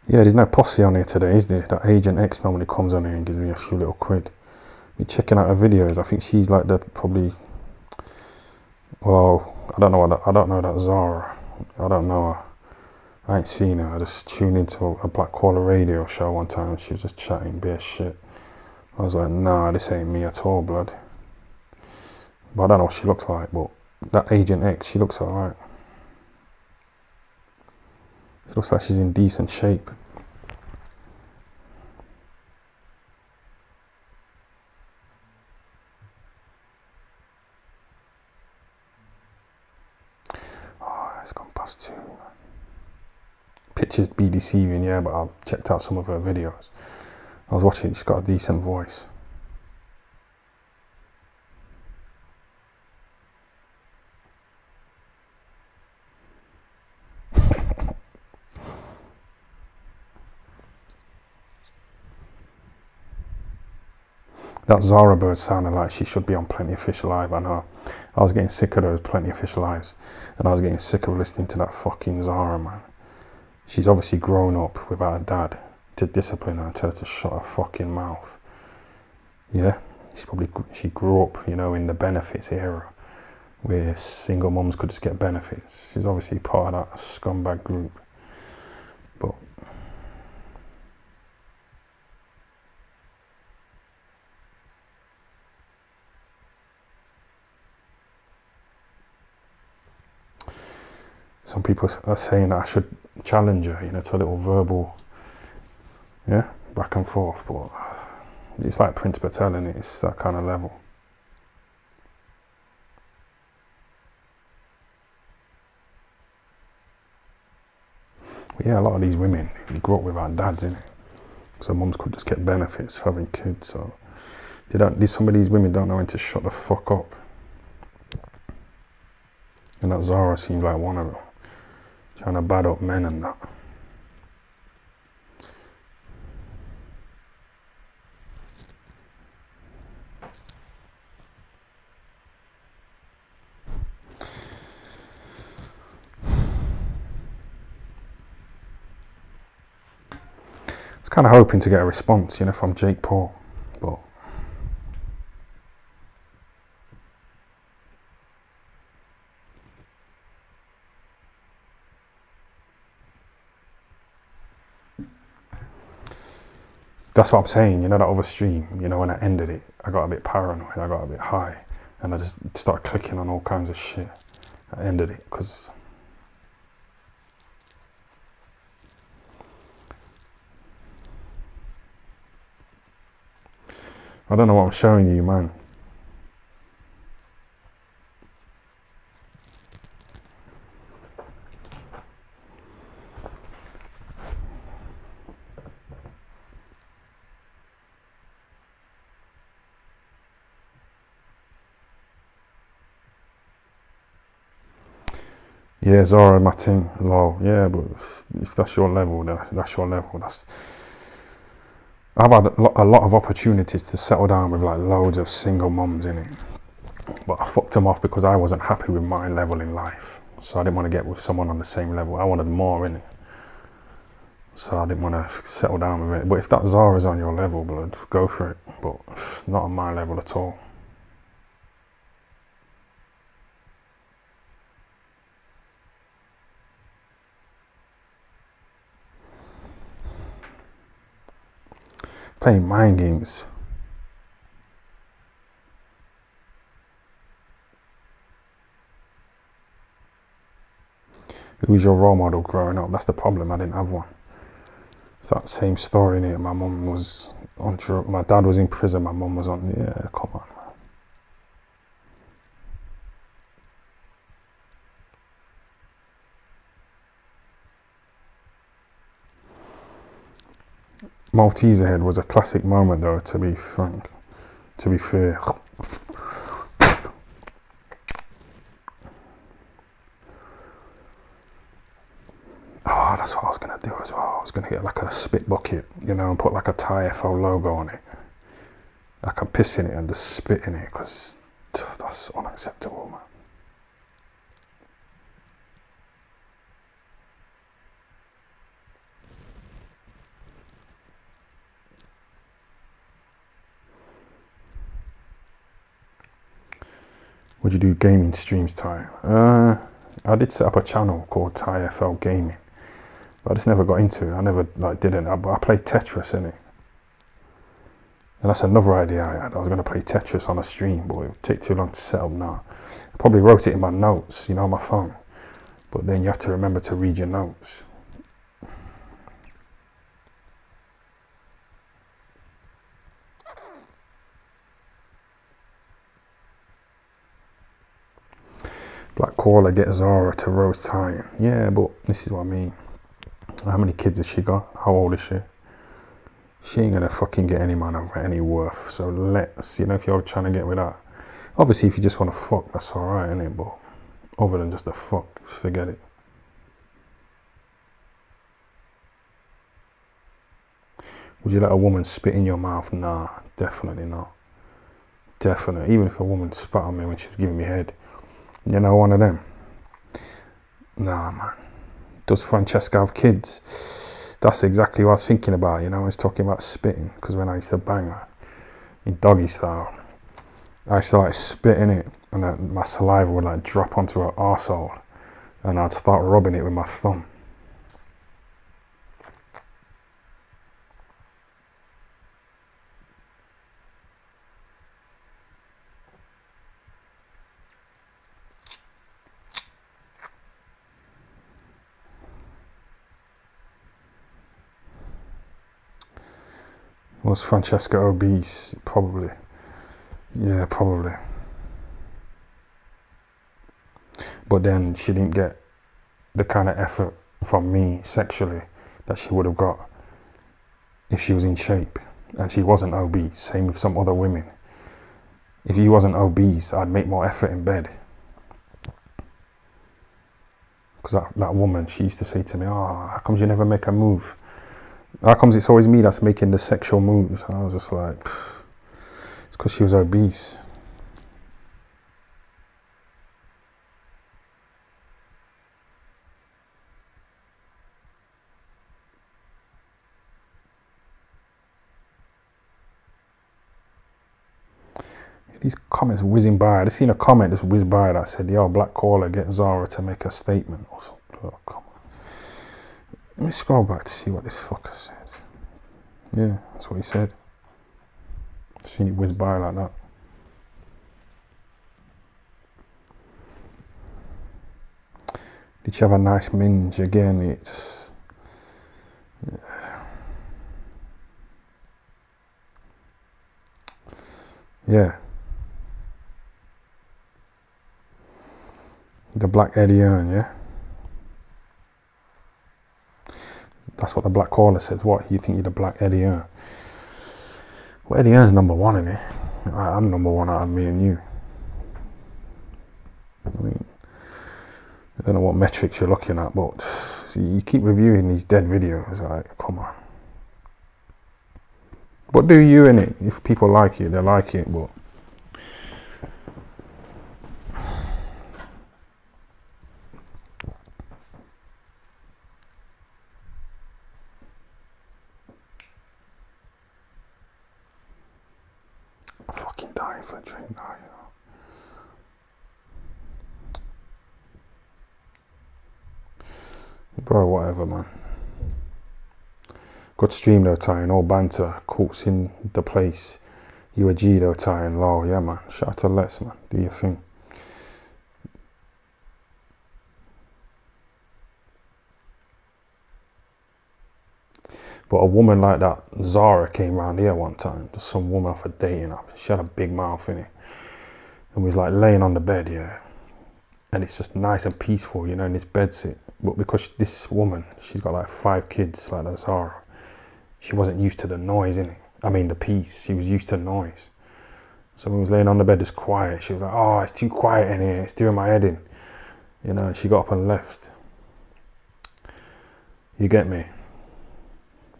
Speaker 1: Yeah, there's no posse on here today, is there? That Agent X normally comes on here and gives me a few little quid. Be checking out her videos. I think she's like the probably. Well, I don't know that Zara. I don't know her. I ain't seen her. I just tuned into a Black Caller radio show one time and she was just chatting bare shit. I was like, nah, this ain't me at all, blood. But I don't know what she looks like, but that Agent X, she looks alright. She looks like she's in decent shape. Oh, it's gone past 2. Pictures be deceiving, yeah, but I've checked out some of her videos. I was watching, she's got a decent voice. That Zara bird sounded like she should be on Plenty of Fish Live. I know. I was getting sick of those Plenty of Fish Lives. And I was getting sick of listening to that fucking Zara, man. She's obviously grown up without a dad to discipline her and tell her to shut her fucking mouth. Yeah? She grew up, you know, in the benefits era. Where single mums could just get benefits. She's obviously part of that scumbag group. But some people are saying that I should challenge her, you know, to a little verbal, yeah, back and forth. But it's like Prince Patel, and it's that kind of level. But yeah, a lot of these women, they grew up without dads, innit? So mums could just get benefits for having kids. So some of these women don't know when to shut the fuck up. And that Zara seems like one of them. Trying to bad up men and that. I was kind of hoping to get a response, you know, from Jake Paul. That's what I'm saying, you know, that other stream, you know, when I ended it, I got a bit paranoid, I got a bit high, and I just started clicking on all kinds of shit. I ended it because I don't know what I'm showing you, man. Yeah, Zara, my thing, low. Yeah, but if that's your level, then that's your level. I've had a lot of opportunities to settle down with like loads of single mums in it, but I fucked them off because I wasn't happy with my level in life. So I didn't want to get with someone on the same level. I wanted more in it. So I didn't want to settle down with it. But if that Zara's on your level, blood, go for it. But not on my level at all. Playing mind games. Who was your role model growing up? That's the problem. I didn't have one. It's that same story in it. My mum was on drugs. My dad was in prison. My mum was on. Yeah, come on, man. Malteser Head was a classic moment, though. To be frank, to be fair. Oh, that's what I was going to do as well. I was going to get like a spit bucket, you know, and put like a Thai FO logo on it. Like I'm pissing it and just spit in it, because that's unacceptable, man. Would you do gaming streams, Ty? I did set up a channel called Thai FL Gaming. I just never got into it. I never did it. But I played Tetris in it. And that's another idea I had. I was going to play Tetris on a stream, but it would take too long to set up now. I probably wrote it in my notes, you know, on my phone. But then you have to remember to read your notes. Black Caller, get Zara to roast Ty. Yeah, but this is what I mean. How many kids has she got? How old is she? She ain't gonna fucking get any man of any worth. So let's, you know, if you're trying to get with that. Obviously, if you just want to fuck, that's alright, innit? But other than just a fuck, forget it. Would you let a woman spit in your mouth? Nah, definitely not. Definitely. Even if a woman spat on me when she was giving me head. You know, one of them. Nah, man. Does Francesca have kids? That's exactly what I was thinking about, you know. I was talking about spitting, because when I used to bang her in doggy style, I used to like spit in it, and then my saliva would like drop onto her arsehole, and I'd start rubbing it with my thumb. Was Francesca obese? Probably. Yeah, probably. But then she didn't get the kind of effort from me sexually that she would have got if she was in shape. And she wasn't obese. Same with some other women. If you wasn't obese, I'd make more effort in bed. Because that woman, she used to say to me, "Oh, how comes you never make a move? How comes it's always me that's making the sexual moves?" I was just like, it's because she was obese. These comments whizzing by. I just seen a comment just whiz by that said, "Yo, Black Caller, get Zara to make a statement," or something. Oh, come on. Let me scroll back to see what this fucker said. Yeah, that's what he said. Seen it whiz by like that. Did you have a nice minge? Again, it's... Yeah. The Black Eddie Hearn, yeah? That's what the Black Caller says. What, you think you're the Black Eddie Hearn? Well, Eddie Hearn's number one, isn't he? I'm number one out of me and you. I mean, I don't know what metrics you're looking at, but you keep reviewing these dead videos, like, come on. But do you, innit? If people like it, they like it, but... I'm fucking dying for a drink now, you know. Bro, whatever, man. Good stream though, Ty, and all banter. Courts in the place. You a G though, Ty, and low. Yeah, man. Shout out to Les, man. Do your thing. But a woman like that, Zara, came round here one time. Just some woman off a dating app. She had a big mouth, innit? And was like laying on the bed, yeah. And it's just nice and peaceful, you know, in this bed sit. But because this woman, she's got like 5 kids, like that Zara. She wasn't used to the noise, innit? I mean, the peace. She was used to noise. So when we was laying on the bed, just quiet. She was like, oh, it's too quiet in here. It's doing my head in. You know, and she got up and left. You get me?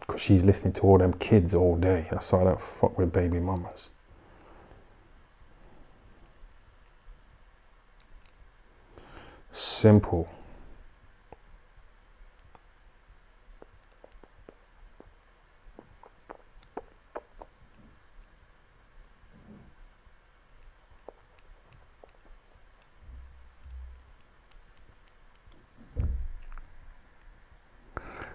Speaker 1: Because she's listening to all them kids all day. That's why I don't fuck with baby mamas. Simple.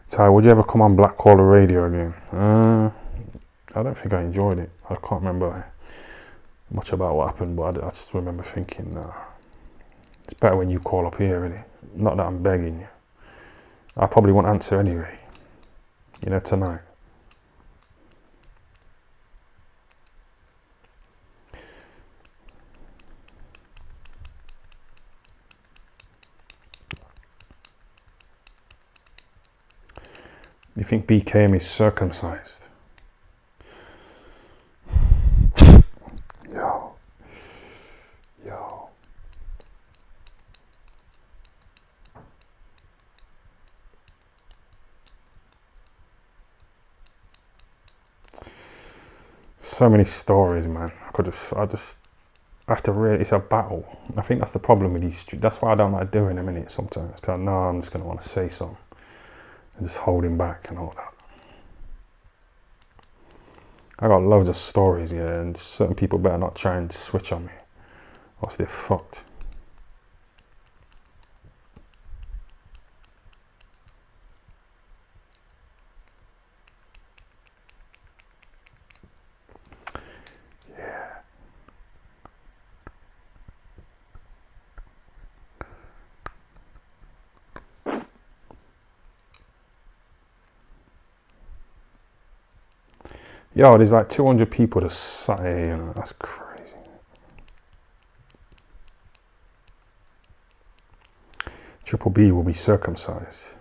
Speaker 1: Ty, would you ever come on Black Caller Radio again? I don't think I enjoyed it. I can't remember much about what happened, but I just remember thinking, it's better when you call up here, innit? Not that I'm begging you. I probably won't answer anyway, you know, tonight. You think BKM is circumcised? Yo. So many stories, man. I have to really, it's a battle. I think that's the problem with these, that's why I don't like doing them, innit, sometimes. Because I know I'm just going to want to say something. And just holding back and all that. I got loads of stories, yeah, and certain people better not try and switch on me, or else they're fucked. Yeah. Yo, there's like 200 people to say, you know, that's crazy. Triple B will be circumcised.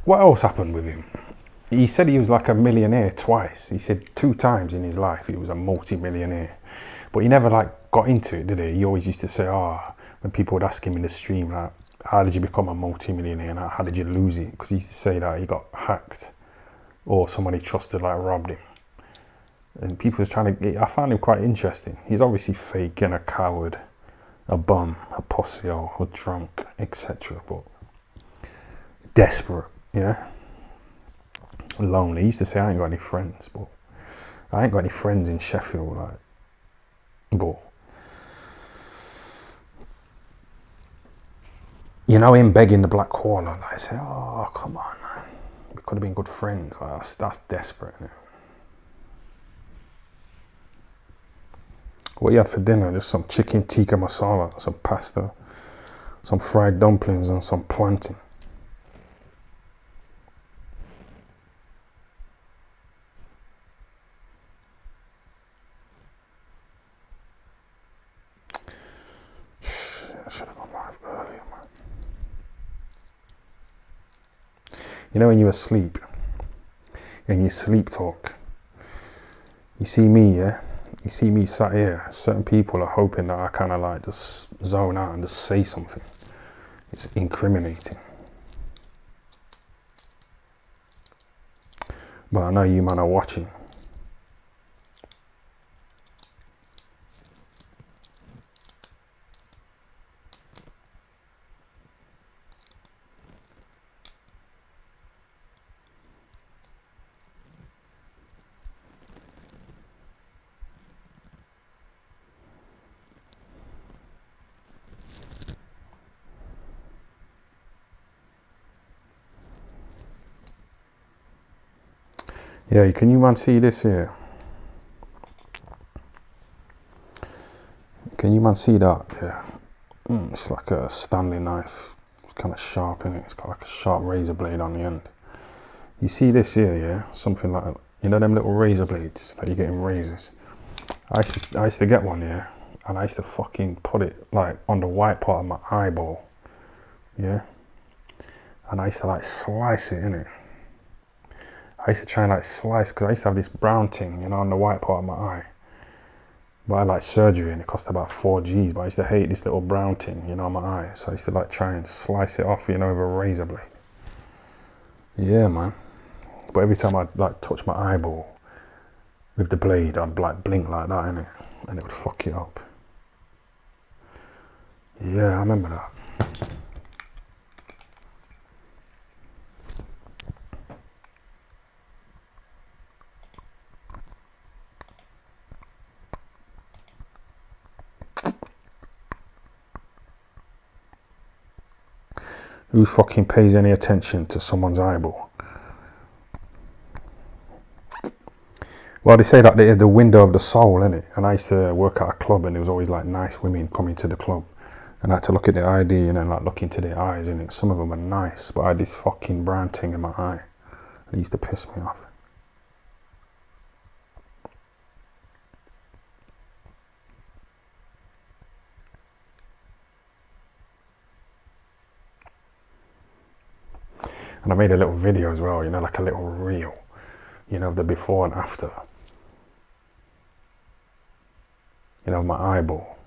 Speaker 1: What else happened with him? He said he was like a millionaire twice. He said 2 times in his life he was a multi-millionaire. But he never like got into it, did he? He always used to say, when people would ask him in the stream, like, how did you become a multi-millionaire? How did you lose it? Because he used to say that he got hacked or somebody trusted like robbed him. And people was trying to, I found him quite interesting. He's obviously fake and a coward, a bum, a pussy or a drunk, etc. But desperate, yeah? Lonely. He used to say, I ain't got any friends, but I ain't got any friends in Sheffield, like, but you know, him begging the black caller, like, say, oh, come on, man. We could have been good friends. Like, that's desperate, isn't it? What you had for dinner? Just some chicken tikka masala, some pasta, some fried dumplings, and some plantain. I should have gone live earlier, man. You know when you're asleep and you sleep talk, you see me, yeah? You see me sat here. Certain people are hoping that I kind of like just zone out and just say something. It's incriminating. But I know you man are watching. Yeah, can you man see this here? Can you man see that? Yeah. It's like a Stanley knife. It's kind of sharp, isn't it? It's got like a sharp razor blade on the end. You see this here, yeah? Something like, you know them little razor blades that you get in razors? I used to get one, yeah? And I used to fucking put it like on the white part of my eyeball, yeah? And I used to like slice it, innit? I used to try and like slice, because I used to have this brown thing, you know, on the white part of my eye. But I had like surgery and it cost about 4 G's, but I used to hate this little brown thing, you know, on my eye. So I used to like try and slice it off, you know, with a razor blade. Yeah, man. But every time I'd like touch my eyeball with the blade, I'd like blink like that, innit? And it would fuck it up. Yeah, I remember that. Who fucking pays any attention to someone's eyeball? Well, they say that they're the window of the soul, innit? And I used to work at a club and there was always like nice women coming to the club. And I had to look at their ID and then like look into their eyes, innit? Some of them were nice, but I had this fucking brown thing in my eye. It used to piss me off. And I made a little video as well, you know, like a little reel, you know, of the before and after. You know, my eyeball.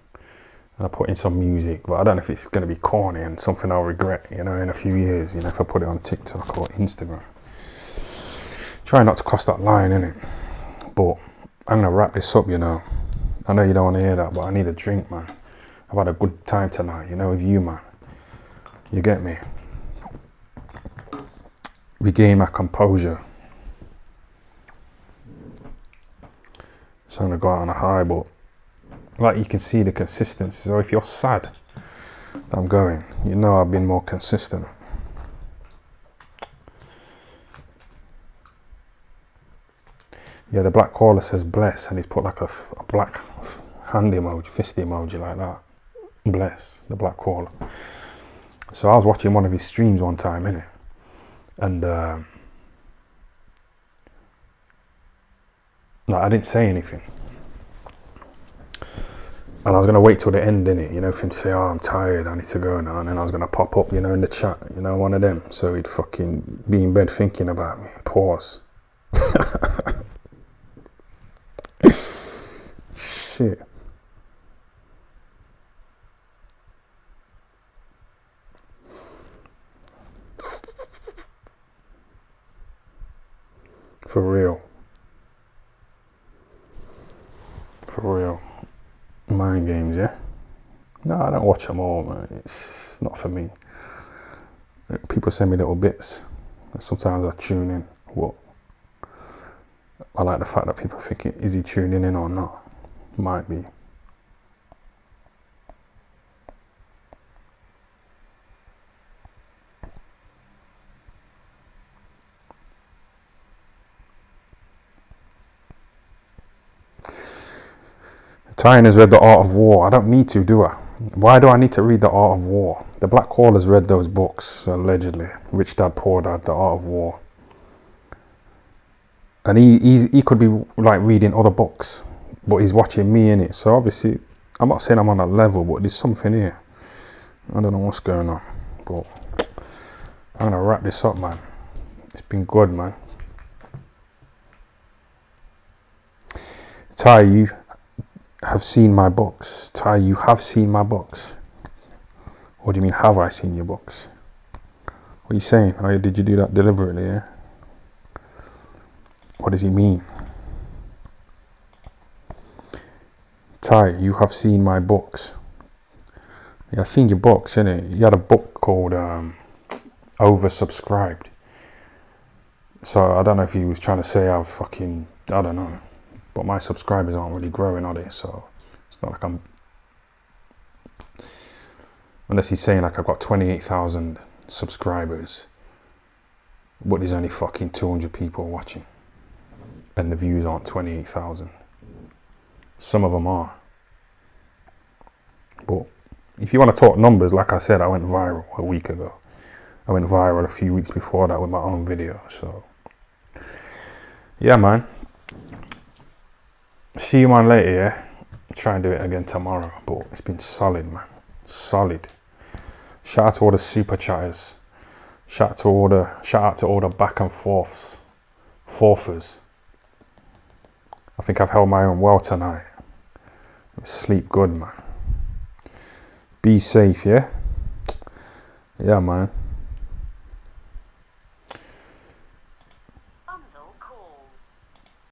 Speaker 1: And I put in some music, but I don't know if it's going to be corny and something I'll regret, you know, in a few years, you know, if I put it on TikTok or Instagram. Try not to cross that line, innit? But I'm going to wrap this up, you know. I know you don't want to hear that, but I need a drink, man. I've had a good time tonight, you know, with you, man. You get me? Regain my composure. So I'm going to go out on a high, but like you can see the consistency. So if you're sad that I'm going, you know I've been more consistent. Yeah, the black caller says bless, and he's put like a black hand emoji, fist emoji like that. Bless, the black caller. So I was watching one of his streams one time, innit? And no, I didn't say anything. And I was going to wait till the end, innit? You know, for him to say, oh, I'm tired, I need to go now. And then I was going to pop up, you know, in the chat, you know, one of them. So he'd fucking be in bed thinking about me. Pause. Shit. For real. For real. Mind games, yeah? No, I don't watch them all, man. It's not for me. People send me little bits. Sometimes I tune in. What? I like the fact that people think, is he tuning in or not? Might be. Tyne has read The Art of War. I don't need to, do I? Why do I need to read The Art of War? The Black Hole has read those books, allegedly. Rich Dad, Poor Dad, The Art of War. And he could be like reading other books, but he's watching me in it. So obviously, I'm not saying I'm on that level, but there's something here. I don't know what's going on, but I'm gonna wrap this up, man. It's been good, man. Ty, you have seen my books. Ty, you have seen my books. What do you mean, have I seen your books? What are you saying? Oh, did you do that deliberately, yeah? What does he mean? Ty, you have seen my books. Yeah, I've seen your books, innit? You had a book called Oversubscribed. So I don't know if he was trying to say I don't know. But my subscribers aren't really growing, are they? So it's not like I'm... Unless he's saying like I've got 28,000 subscribers, but there's only fucking 200 people watching. And the views aren't 28,000. Some of them are. But if you want to talk numbers, like I said, I went viral a week ago. I went viral a few weeks before that with my own video. So yeah, man. See you, man, later, yeah? Try and do it again tomorrow. But it's been solid, man. Solid. Shout out to all the super chatters. Shout out to all the back and forthers. I think I've held my own well tonight. Sleep good, man. Be safe, yeah? Yeah, man.